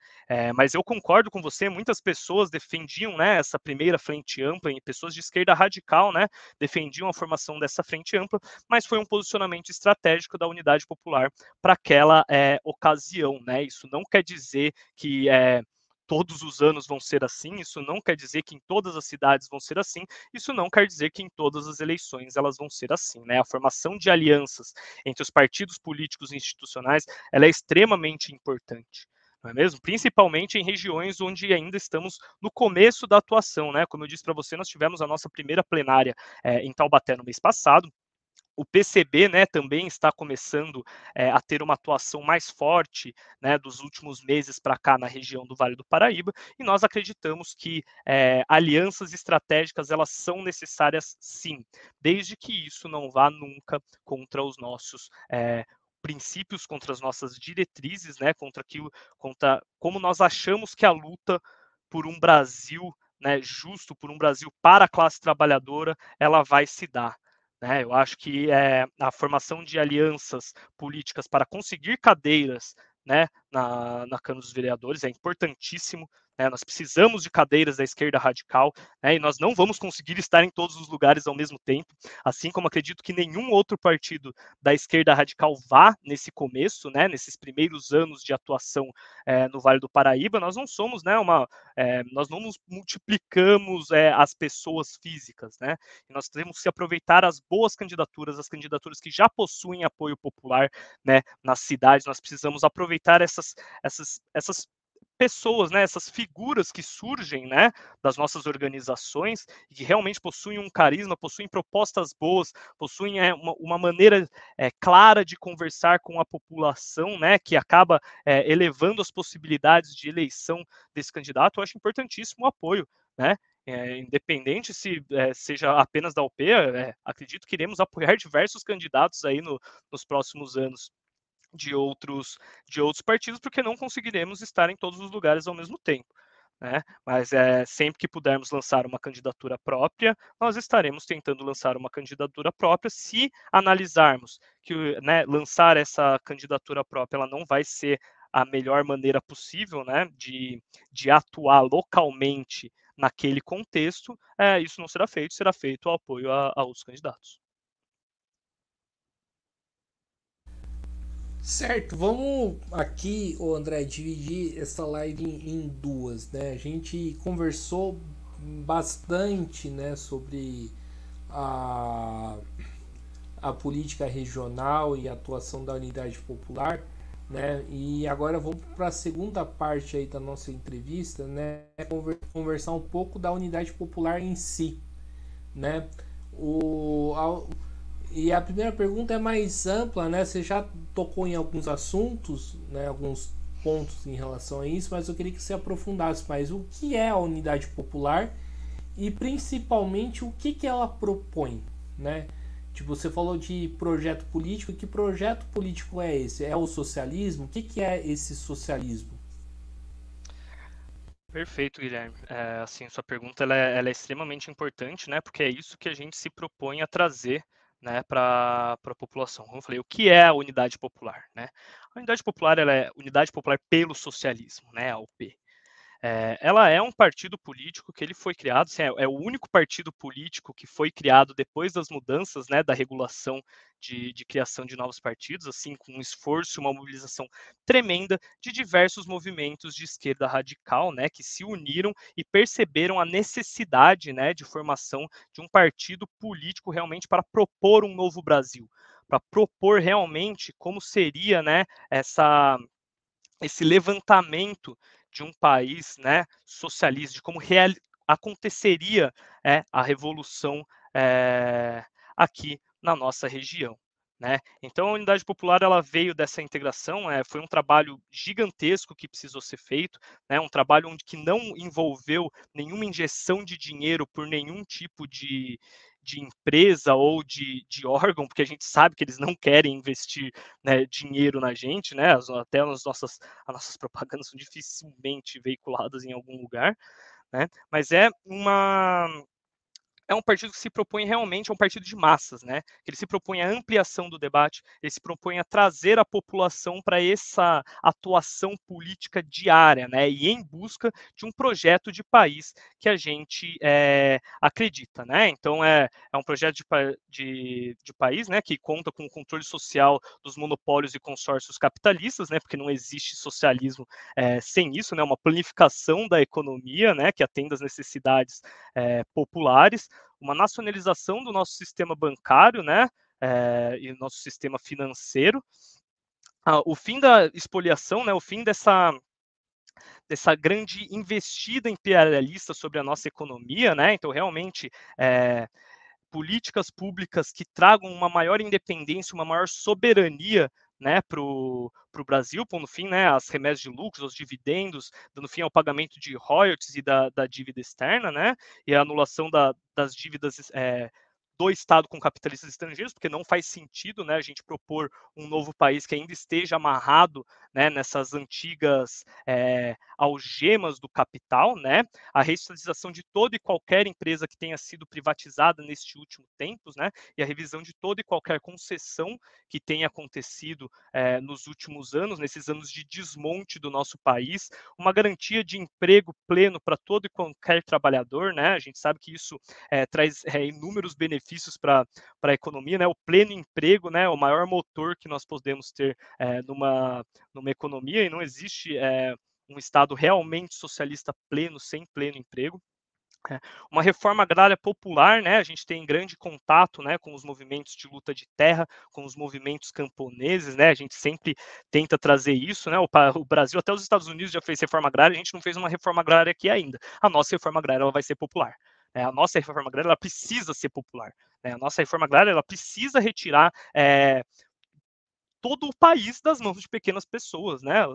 Mas eu concordo com você, muitas pessoas defendiam, né, essa primeira frente ampla, e pessoas de esquerda radical, né, defendiam a formação dessa frente ampla, mas foi um posicionamento estratégico da Unidade Popular para aquela ocasião. Né? Isso não quer dizer que todos os anos vão ser assim, isso não quer dizer que em todas as cidades vão ser assim, isso não quer dizer que em todas as eleições elas vão ser assim. Né? A formação de alianças entre os partidos políticos e institucionais ela é extremamente importante, não é mesmo? Principalmente em regiões onde ainda estamos no começo da atuação, né? Como eu disse para você, nós tivemos a nossa primeira plenária em Taubaté no mês passado. O PCB, né, também está começando a ter uma atuação mais forte, né, dos últimos meses para cá na região do Vale do Paraíba, e nós acreditamos que alianças estratégicas elas são necessárias, sim, desde que isso não vá nunca contra os nossos princípios, contra as nossas diretrizes, né, contra como nós achamos que a luta por um Brasil, né, justo, por um Brasil para a classe trabalhadora, ela vai se dar. Né? Eu acho que a formação de alianças políticas para conseguir cadeiras, né, na Câmara dos Vereadores é importantíssimo. Né? Nós precisamos de cadeiras da esquerda radical, né? E nós não vamos conseguir estar em todos os lugares ao mesmo tempo, assim como acredito que nenhum outro partido da esquerda radical vá nesse começo, né, nesses primeiros anos de atuação no Vale do Paraíba. Nós não somos, né, nós não nos multiplicamos as pessoas físicas, né? E nós temos que aproveitar as boas candidaturas, as candidaturas que já possuem apoio popular, né, nas cidades. Nós precisamos aproveitar essas pessoas, né, essas figuras que surgem, né, das nossas organizações e que realmente possuem um carisma, possuem propostas boas, possuem uma maneira clara de conversar com a população, né, que acaba elevando as possibilidades de eleição desse candidato. Eu acho importantíssimo o apoio, né? Independente se seja apenas da UP, acredito que iremos apoiar diversos candidatos aí nos próximos anos. de outros partidos, porque não conseguiremos estar em todos os lugares ao mesmo tempo. Né? Mas sempre que pudermos lançar uma candidatura própria, nós estaremos tentando lançar uma candidatura própria. Se analisarmos que, né, lançar essa candidatura própria ela não vai ser a melhor maneira possível, né, de atuar localmente naquele contexto, isso não será feito o apoio a outros candidatos. Certo, vamos aqui, ô André, dividir essa live em duas, né? A gente conversou bastante, né, sobre a, a política regional e a atuação da unidade popular, né? E agora vamos para a segunda parte aí da nossa entrevista, né? Conversar um pouco da unidade popular em si, né? E a primeira pergunta é mais ampla, né? Você já tocou em alguns assuntos, né? Alguns pontos em relação a isso, mas eu queria que você aprofundasse mais o que é a unidade popular e principalmente o que ela propõe, né? Tipo, você falou de projeto político, que projeto político é esse? É o socialismo? O que é esse socialismo? Perfeito, Guilherme. Assim, sua pergunta ela é extremamente importante, né? Porque é isso que a gente se propõe a trazer, né, para a população. Como eu falei, o que é a unidade popular, né? A unidade popular ela é unidade popular pelo socialismo, né? A UP. Ela é um partido político que ele foi criado, assim, é o único partido político que foi criado depois das mudanças, né, da regulação de criação de novos partidos, assim, com um esforço e uma mobilização tremenda de diversos movimentos de esquerda radical, né, que se uniram e perceberam a necessidade, né, de formação de um partido político realmente para propor um novo Brasil, para propor realmente como seria, né, esse levantamento de um país, né, socialista, de como aconteceria a revolução aqui na nossa região. Né? Então, a Unidade Popular ela veio dessa integração, foi um trabalho gigantesco que precisou ser feito, né? Um trabalho onde que não envolveu nenhuma injeção de dinheiro por nenhum tipo de empresa ou de órgão, porque a gente sabe que eles não querem investir, né, dinheiro na gente, né? Até as nossas propagandas são dificilmente veiculadas em algum lugar, né? Mas é um partido que se propõe realmente, é um partido de massas, né? Ele se propõe a ampliação do debate, ele se propõe a trazer a população para essa atuação política diária, né? E em busca de um projeto de país que a gente acredita, né? Então é um projeto de país, né? Que conta com o controle social dos monopólios e consórcios capitalistas, né? Porque não existe socialismo sem isso, né? Uma planificação da economia, né? Que atenda às necessidades populares, uma nacionalização do nosso sistema bancário, né, e nosso sistema financeiro, o fim da expoliação, né, o fim dessa grande investida imperialista sobre a nossa economia, né, então realmente políticas públicas que tragam uma maior independência, uma maior soberania, né, para o Brasil, pondo fim, né, às remessas de lucros, aos dividendos, dando fim ao pagamento de royalties e da dívida externa, né, e a anulação das dívidas do Estado com capitalistas estrangeiros, porque não faz sentido, né, a gente propor um novo país que ainda esteja amarrado, né, nessas antigas algemas do capital, né, a reestatização de toda e qualquer empresa que tenha sido privatizada neste último tempo, né, e a revisão de toda e qualquer concessão que tenha acontecido nos últimos anos, nesses anos de desmonte do nosso país, uma garantia de emprego pleno para todo e qualquer trabalhador, né, a gente sabe que isso traz inúmeros benefícios para a economia, né, o pleno emprego, né, o maior motor que nós podemos ter numa economia, e não existe um Estado realmente socialista pleno, sem pleno emprego. Uma reforma agrária popular, né? A gente tem grande contato, né, com os movimentos de luta de terra, com os movimentos camponeses, né? A gente sempre tenta trazer isso, né? O Brasil, até os Estados Unidos já fez reforma agrária, a gente não fez uma reforma agrária aqui ainda. A nossa reforma agrária ela vai ser popular. A nossa reforma agrária ela precisa ser popular. Né? A nossa reforma agrária ela precisa retirar todo o país das mãos de pequenas pessoas, né?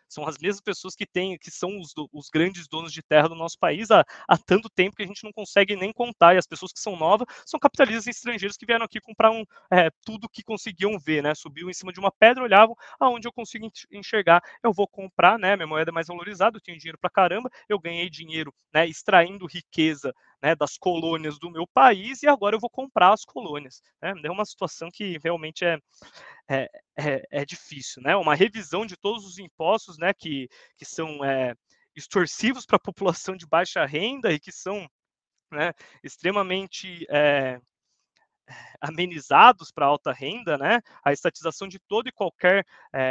São as mesmas pessoas que são os grandes donos de terra do nosso país há tanto tempo que a gente não consegue nem contar, e as pessoas que são novas são capitalistas estrangeiros que vieram aqui comprar tudo que conseguiam ver, né? Subiam em cima de uma pedra, olhavam aonde eu consigo enxergar, eu vou comprar, né? Minha moeda é mais valorizada, eu tenho dinheiro pra caramba, eu ganhei dinheiro, né? Extraindo riqueza, né? Das colônias do meu país e agora eu vou comprar as colônias, né? É uma situação que realmente é difícil, né? Uma revisão de todos os impostos, né? Que são extorsivos para a população de baixa renda e que são, né, extremamente amenizados para alta renda, né? A estatização de todo e qualquer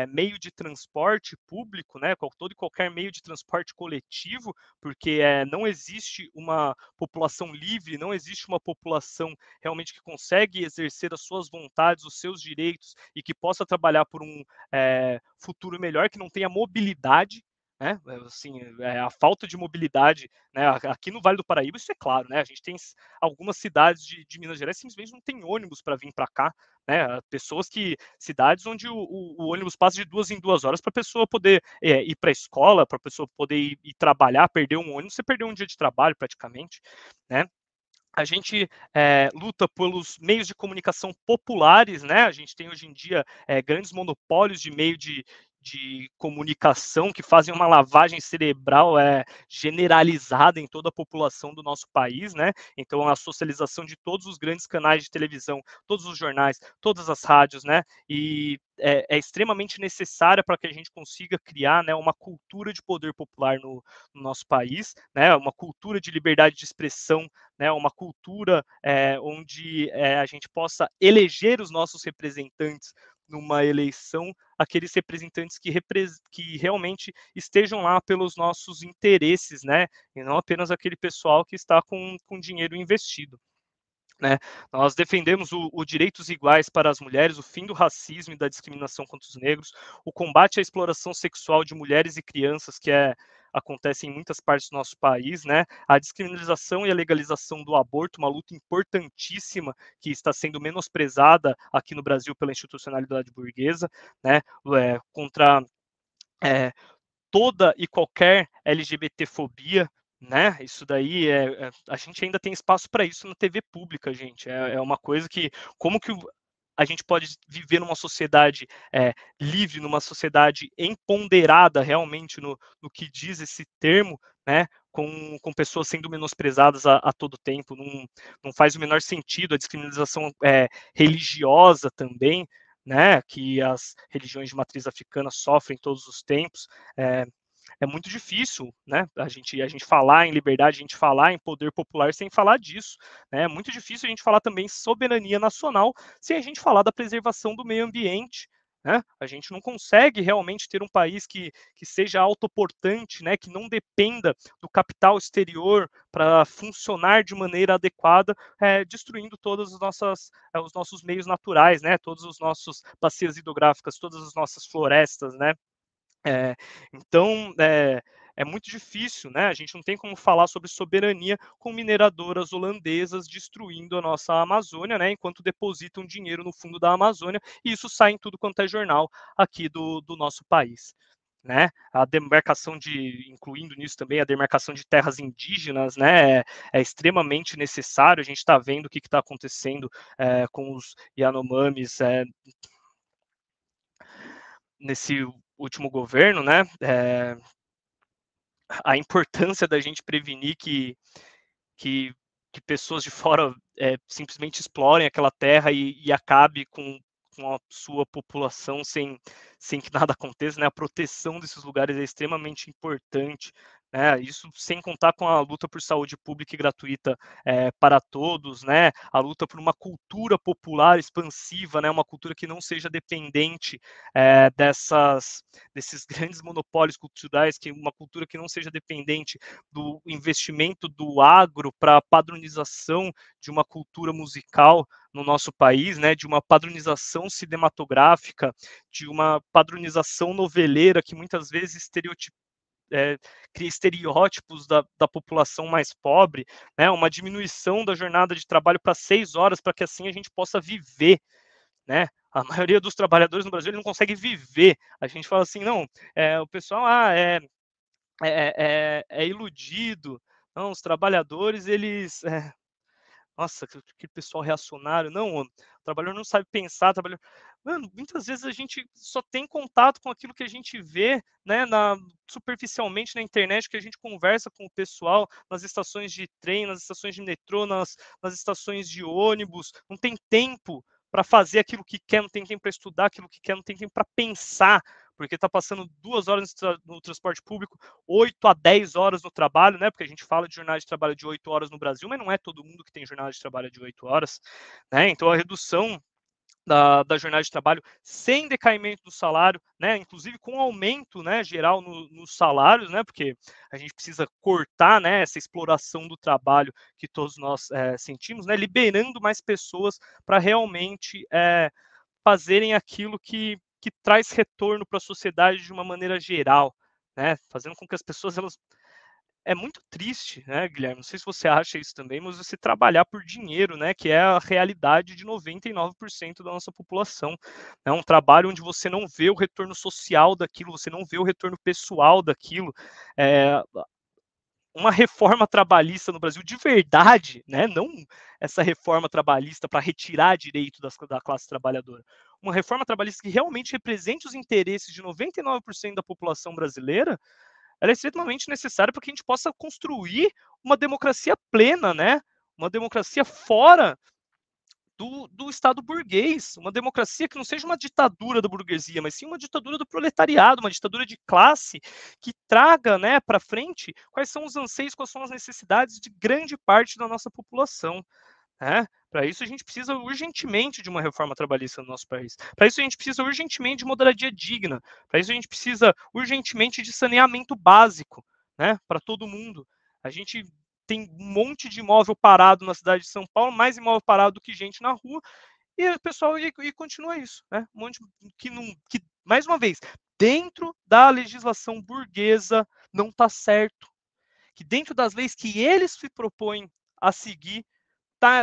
meio de transporte público, né? Todo e qualquer meio de transporte coletivo, porque não existe uma população livre, não existe uma população realmente que consegue exercer as suas vontades, os seus direitos e que possa trabalhar por um futuro melhor, que não tenha mobilidade, né? Assim, a falta de mobilidade, né? Aqui no Vale do Paraíba, isso é claro, né? A gente tem algumas cidades de Minas Gerais simplesmente não tem ônibus para vir para cá, né? Cidades onde o ônibus passa de 2 em 2 horas para a pessoa poder ir para a escola, para a pessoa poder ir trabalhar, perder um ônibus, você perdeu um dia de trabalho praticamente, né? A gente luta pelos meios de comunicação populares, né? A gente tem hoje em dia grandes monopólios de meio de comunicação que fazem uma lavagem cerebral generalizada em toda a população do nosso país, né? Então, a socialização de todos os grandes canais de televisão, todos os jornais, todas as rádios, né? E é extremamente necessária para que a gente consiga criar, né, uma cultura de poder popular no nosso país, né? Uma cultura de liberdade de expressão, né, uma cultura onde a gente possa eleger os nossos representantes numa eleição, aqueles representantes que realmente estejam lá pelos nossos interesses, né, e não apenas aquele pessoal que está com dinheiro investido. Né? Nós defendemos direitos iguais para as mulheres, o fim do racismo e da discriminação contra os negros, o combate à exploração sexual de mulheres e crianças, que acontece em muitas partes do nosso país, né? A descriminalização e a legalização do aborto, uma luta importantíssima que está sendo menosprezada aqui no Brasil pela institucionalidade burguesa, né? Contra toda e qualquer LGBTfobia, né? Isso daí a gente ainda tem espaço para isso na TV pública, gente. É uma coisa que como que a gente pode viver numa sociedade livre, numa sociedade empoderada realmente no que diz esse termo, né? Com pessoas sendo menosprezadas a todo tempo, não faz o menor sentido. A descriminalização religiosa também, né? Que as religiões de matriz africana sofrem todos os tempos. É muito difícil, né? A gente falar em liberdade, a gente falar em poder popular sem falar disso, né? É muito difícil a gente falar também soberania nacional sem a gente falar da preservação do meio ambiente, né? A gente não consegue realmente ter um país que seja autoportante, né? Que não dependa do capital exterior para funcionar de maneira adequada, destruindo todas os nossos meios naturais, né? Todos os nossos bacias hidrográficas, todas as nossas florestas, né? Então, é muito difícil, né? A gente não tem como falar sobre soberania com mineradoras holandesas destruindo a nossa Amazônia, né? Enquanto depositam dinheiro no fundo da Amazônia, e isso sai em tudo quanto é jornal aqui do nosso país. Né? A demarcação incluindo nisso também a demarcação de terras indígenas, né? É extremamente necessário. A gente está vendo o que está acontecendo com os Yanomamis nesse último governo, né? A importância da gente prevenir que, que pessoas de fora simplesmente explorem aquela terra e acabe com a sua população sem que nada aconteça, né? A proteção desses lugares é extremamente importante, né? Isso sem contar com a luta por saúde pública e gratuita para todos, né? A luta por uma cultura popular expansiva, né? Uma cultura que não seja dependente desses grandes monopólios culturais, uma cultura que não seja dependente do investimento do agro para a padronização de uma cultura musical no nosso país, né, de uma padronização cinematográfica, de uma padronização noveleira que muitas vezes cria estereótipos da população mais pobre, né, uma diminuição da jornada de trabalho para 6 horas, para que assim a gente possa viver, né? A maioria dos trabalhadores no Brasil ele não consegue viver. A gente fala assim, não, o pessoal é iludido. Não, os trabalhadores, eles nossa, que pessoal reacionário. Não, o trabalhador não sabe pensar, o trabalhador mano, muitas vezes a gente só tem contato com aquilo que a gente vê, né, superficialmente na internet, que a gente conversa com o pessoal nas estações de trem, nas estações de metrô, nas estações de ônibus. Não tem tempo para fazer aquilo que quer, não tem tempo para estudar aquilo que quer, não tem tempo para pensar, porque está passando 2 horas no transporte público, 8 a 10 horas no trabalho, né? Porque a gente fala de jornada de trabalho de 8 horas no Brasil, mas não é todo mundo que tem jornada de trabalho de 8 horas, né? Então a redução da jornada de trabalho sem decaimento do salário, né, inclusive com aumento, né, geral nos salários, né, porque a gente precisa cortar, né, essa exploração do trabalho que todos nós sentimos, né, liberando mais pessoas para realmente fazerem aquilo que traz retorno para a sociedade de uma maneira geral, né, fazendo com que as pessoas elas é muito triste, né, Guilherme? Não sei se você acha isso também, mas você trabalhar por dinheiro, né, que é a realidade de 99% da nossa população. É um trabalho onde você não vê o retorno social daquilo, você não vê o retorno pessoal daquilo. É, uma reforma trabalhista no Brasil de verdade, né, não essa reforma trabalhista para retirar direito da classe trabalhadora. Uma reforma trabalhista que realmente represente os interesses de 99% da população brasileira, ela é extremamente necessária para que a gente possa construir uma democracia plena, né? Uma democracia fora do Estado burguês, uma democracia que não seja uma ditadura da burguesia, mas sim uma ditadura do proletariado, uma ditadura de classe que traga, né, para frente quais são os anseios, quais são as necessidades de grande parte da nossa população. Né? Para isso, a gente precisa urgentemente de uma reforma trabalhista no nosso país. Para isso, a gente precisa urgentemente de moradia digna. Para isso, a gente precisa urgentemente de saneamento básico, né? Para todo mundo. A gente tem um monte de imóvel parado na cidade de São Paulo, mais imóvel parado do que gente na rua, e o pessoal continua isso, né? Um monte que não, que mais uma vez, dentro da legislação burguesa não está certo, que dentro das leis que eles se propõem a seguir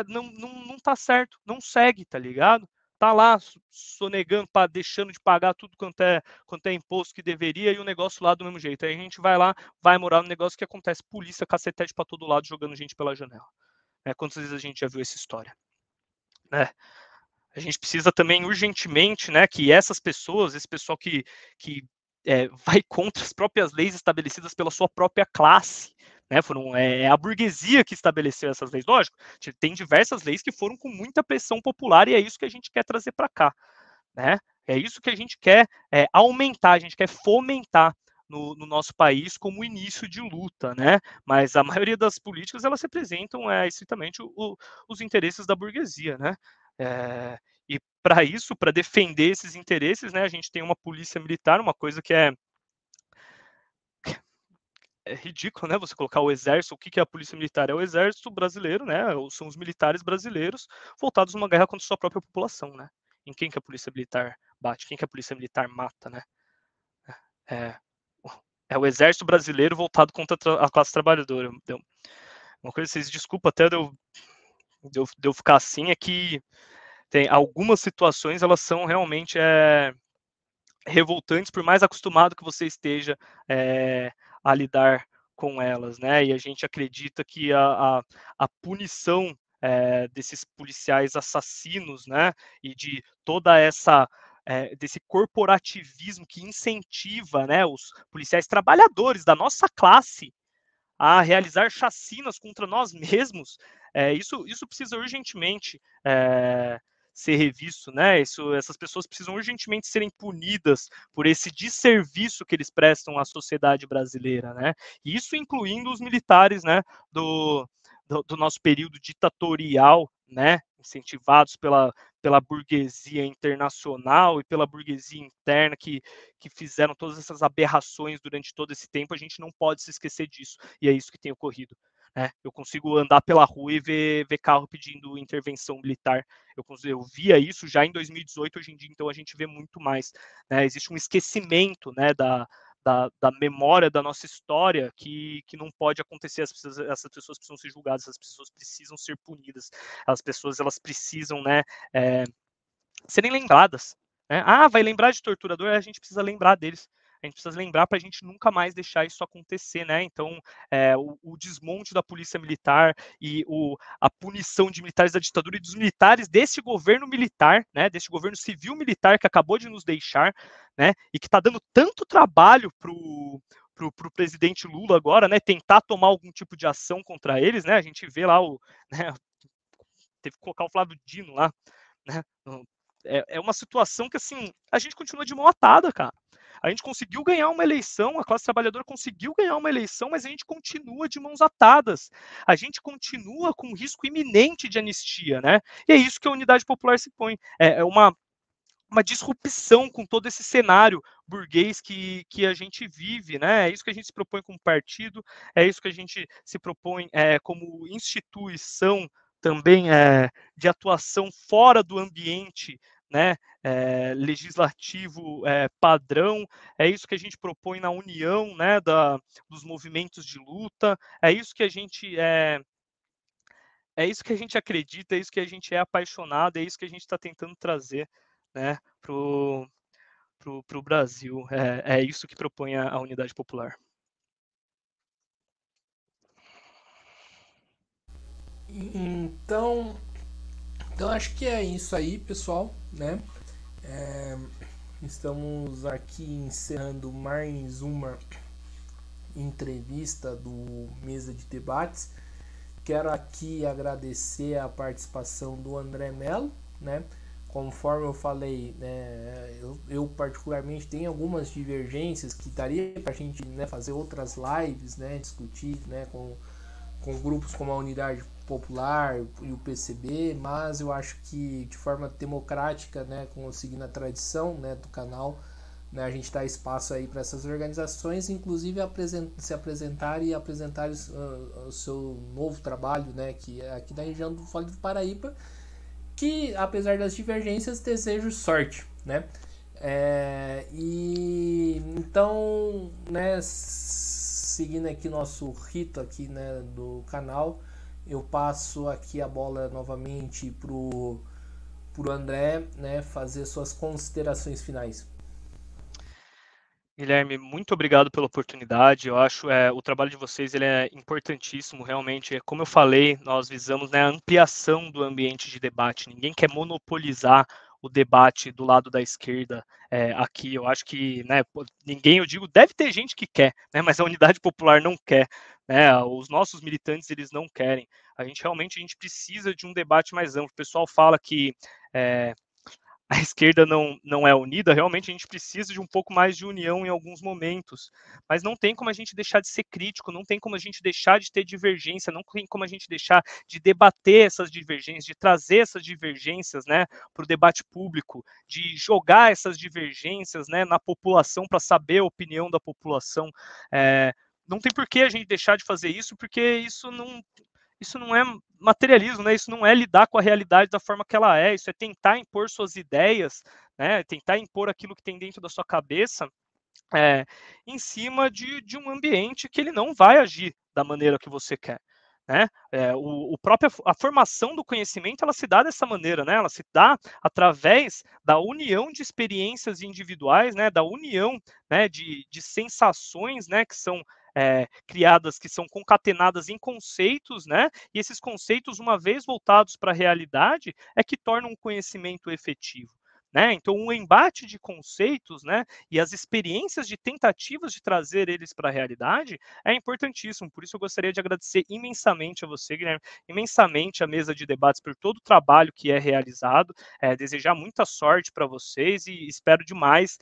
não tá certo, não segue, tá ligado? Tá lá sonegando, deixando de pagar tudo quanto é imposto que deveria e o negócio lá do mesmo jeito. Aí a gente vai lá, vai morar no negócio que acontece polícia, cacetete para todo lado, jogando gente pela janela. Quantas vezes a gente já viu essa história? Né? A gente precisa também urgentemente, né, que essas pessoas, esse pessoal que vai contra as próprias leis estabelecidas pela sua própria classe, né, é a burguesia que estabeleceu essas leis. Lógico, tem diversas leis que foram com muita pressão popular e é isso que a gente quer trazer para cá, né? É isso que a gente quer aumentar, a gente quer fomentar no nosso país como início de luta, né? Mas a maioria das políticas elas representam estritamente os interesses da burguesia, né? E para isso, para defender esses interesses, né, a gente tem uma polícia militar, uma coisa que é ridículo, né? Você colocar o exército, o que é a polícia militar? É o exército brasileiro, né? São os militares brasileiros voltados numa guerra contra a sua própria população, né? Em quem que a polícia militar bate? Quem que a polícia militar mata, né? É, é o exército brasileiro voltado contra a classe trabalhadora. Então, uma coisa, vocês desculpa até de eu ficar assim, é que tem algumas situações, elas são realmente revoltantes, por mais acostumado que você esteja a lidar com elas, né? E a gente acredita que a punição desses policiais assassinos, né? E de toda essa desse corporativismo que incentiva, né, os policiais trabalhadores da nossa classe a realizar chacinas contra nós mesmos, isso precisa urgentemente ser revisto, né? Essas pessoas precisam urgentemente serem punidas por esse desserviço que eles prestam à sociedade brasileira, né? E isso incluindo os militares, né? Do nosso período ditatorial, né? Incentivados pela burguesia internacional e pela burguesia interna que fizeram todas essas aberrações durante todo esse tempo, a gente não pode se esquecer disso. E é isso que tem ocorrido. Eu consigo andar pela rua e ver carro pedindo intervenção militar. Eu via isso já em 2018, hoje em dia, então a gente vê muito mais. Né? Existe um esquecimento, né, da memória da nossa história que não pode acontecer. Essas pessoas precisam ser julgadas, essas pessoas precisam ser punidas, as pessoas elas precisam, né, serem lembradas. Né? Ah, vai lembrar de torturador? A gente precisa lembrar deles. A gente precisa lembrar para a gente nunca mais deixar isso acontecer, né? Então, o desmonte da polícia militar e a punição de militares da ditadura e dos militares desse governo militar, né? Desse governo civil militar que acabou de nos deixar, né? E que está dando tanto trabalho pro presidente Lula agora, né? Tentar tomar algum tipo de ação contra eles, né? A gente vê lá né, teve que colocar o Flávio Dino lá, né? É uma situação que, assim, a gente continua de mão atada, cara. A gente conseguiu ganhar uma eleição, a classe trabalhadora conseguiu ganhar uma eleição, mas a gente continua de mãos atadas. A gente continua com um risco iminente de anistia, né? E é isso que a Unidade Popular se põe. É uma disrupção com todo esse cenário burguês que a gente vive, né? É isso que a gente se propõe como partido, é isso que a gente se propõe como instituição também de atuação fora do ambiente, né? Legislativo padrão, é isso que a gente propõe na união, né? Dos movimentos de luta, é isso que a gente é isso que a gente acredita, é isso que a gente é apaixonado, é isso que a gente está tentando trazer, né, pro Brasil. É isso que propõe a Unidade Popular. Então acho que é isso aí, pessoal, né? Estamos aqui encerrando mais uma entrevista do Mesa de Debates. Quero aqui agradecer a participação do André Mello, né? Conforme eu falei, né, eu particularmente tenho algumas divergências que daria para a gente, né, fazer outras lives, né, discutir, né, com grupos como a Unidade Popular e o PCB, mas eu acho que de forma democrática, né, seguindo a tradição, né, do canal, né, a gente dá espaço aí para essas organizações, inclusive se apresentarem e apresentarem o seu novo trabalho, né, que é aqui da região do Vale do Paraíba, que apesar das divergências desejo sorte, né? E então, né, seguindo aqui nosso rito aqui, né, do canal, eu passo aqui a bola novamente pro André, né, fazer suas considerações finais. Guilherme, muito obrigado pela oportunidade. Eu acho o trabalho de vocês ele é importantíssimo, realmente. Como eu falei, nós visamos, né, a ampliação do ambiente de debate. Ninguém quer monopolizar o debate do lado da esquerda aqui. Eu acho que, né, ninguém, eu digo, deve ter gente que quer, né, mas a Unidade Popular não quer. Né, os nossos militantes eles não querem. A gente precisa de um debate mais amplo. O pessoal fala que a esquerda não é unida, realmente a gente precisa de um pouco mais de união em alguns momentos. Mas não tem como a gente deixar de ser crítico, não tem como a gente deixar de ter divergência, não tem como a gente deixar de debater essas divergências, de trazer essas divergências, né, para o debate público, de jogar essas divergências, né, na população para saber a opinião da população. Não tem por que a gente deixar de fazer isso, porque isso não é materialismo, né? Isso não é lidar com a realidade da forma que ela é, isso é tentar impor suas ideias, né? Tentar impor aquilo que tem dentro da sua cabeça em cima de um ambiente que ele não vai agir da maneira que você quer. Né? A formação do conhecimento ela se dá dessa maneira, né? Ela se dá através da união de experiências individuais, né? Da união, né? de sensações, né? Que são criadas, que são concatenadas em conceitos, né? E esses conceitos, uma vez voltados para a realidade, é que tornam um conhecimento efetivo. Né? Então, um embate de conceitos, né, e as experiências de tentativas de trazer eles para a realidade é importantíssimo. Por isso, eu gostaria de agradecer imensamente a você, Guilherme, imensamente a mesa de debates por todo o trabalho que é realizado, desejar muita sorte para vocês e espero demais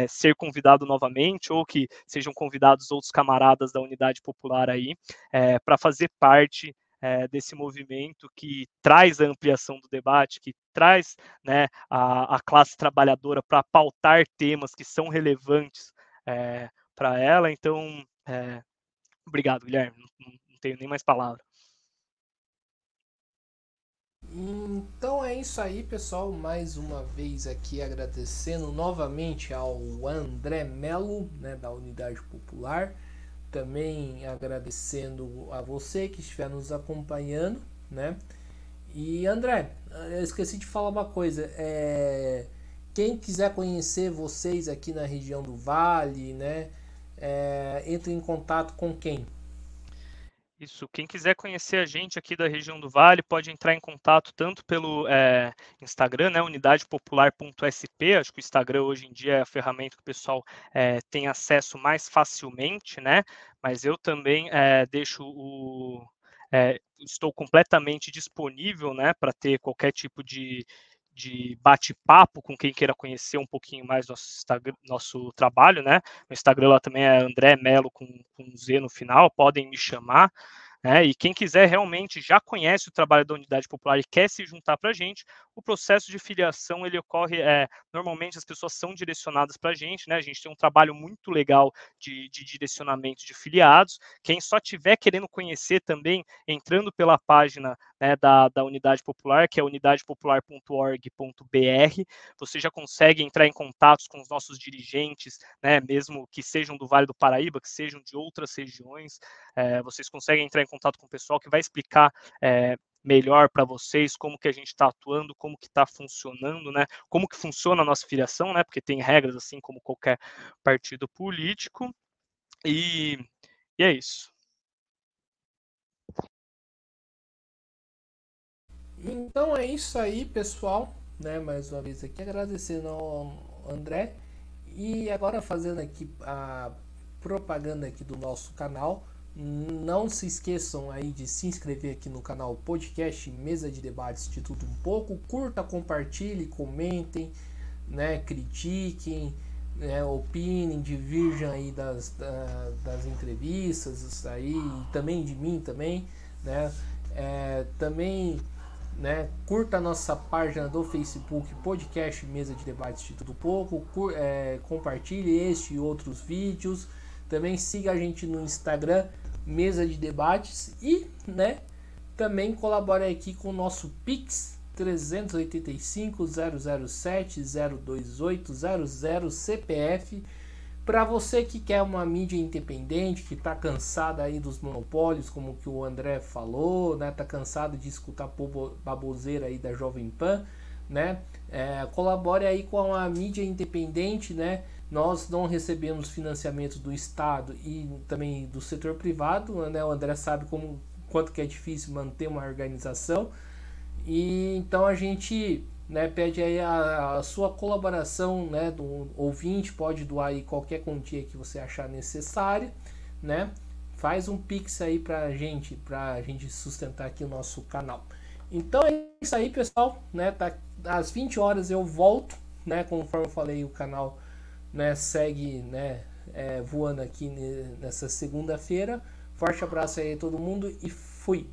ser convidado novamente ou que sejam convidados outros camaradas da Unidade Popular aí para fazer parte desse movimento que traz a ampliação do debate, que traz, né, a classe trabalhadora para pautar temas que são relevantes para ela. Então, obrigado, Guilherme. Não tenho nem mais palavras. Então é isso aí, pessoal. Mais uma vez aqui agradecendo novamente ao André Mello, né, da Unidade Popular. Também agradecendo a você que estiver nos acompanhando, né? E André, eu esqueci de falar uma coisa. Quem quiser conhecer vocês aqui na região do Vale, né? Entre em contato com quem? Isso, quem quiser conhecer a gente aqui da região do Vale pode entrar em contato tanto pelo Instagram, né, unidadepopular.sp. Acho que o Instagram hoje em dia é a ferramenta que o pessoal tem acesso mais facilmente, né? Mas eu também estou completamente disponível, né, para ter qualquer tipo de bate-papo com quem queira conhecer um pouquinho mais nosso trabalho, né? O Instagram lá também é André Melo com Z no final, podem me chamar. E quem quiser realmente já conhece o trabalho da Unidade Popular e quer se juntar para a gente, o processo de filiação ele ocorre, normalmente as pessoas são direcionadas para a gente, né? A gente tem um trabalho muito legal de direcionamento de filiados. Quem só tiver querendo conhecer também, entrando pela página, né, da Unidade Popular, que é unidadepopular.org.br, você já consegue entrar em contato com os nossos dirigentes, né, mesmo que sejam do Vale do Paraíba, que sejam de outras regiões. Vocês conseguem entrar em contato com o pessoal que vai explicar melhor para vocês como que a gente está atuando, como que está funcionando, né? Como que funciona a nossa filiação, né? Porque tem regras assim como qualquer partido político. E, e é isso. Então é isso aí, pessoal. Né? Mais uma vez aqui agradecendo ao André. E agora fazendo aqui a propaganda aqui do nosso canal. Não se esqueçam aí de se inscrever aqui no canal Podcast Mesa de Debates de Tudo Um Pouco. Curta, compartilhe, comentem, né? Critiquem, né? Opinem, divirjam aí das entrevistas, isso aí, e também de mim também, né? Também, né, curta a nossa página do Facebook Podcast Mesa de Debates de Tudo Pouco, compartilhe este e outros vídeos, também siga a gente no Instagram Mesa de Debates e, né, também colabore aqui com o nosso Pix 385 007 028 00 CPF. Para você que quer uma mídia independente, que está cansado aí dos monopólios, como que o André falou, né? Tá cansado de escutar baboseira aí da Jovem Pan, né? Colabore aí com a mídia independente, né? Nós não recebemos financiamento do Estado e também do setor privado, né? O André sabe quanto que é difícil manter uma organização. E então a gente, né, pede aí a sua colaboração, né, do ouvinte, pode doar aí qualquer quantia que você achar necessária, né? Faz um pix aí pra gente sustentar aqui o nosso canal. Então é isso aí, pessoal, né? Tá, às 20 horas eu volto, né? Conforme eu falei, o canal, né, segue, né, voando aqui nessa segunda-feira. Forte abraço aí a todo mundo e fui!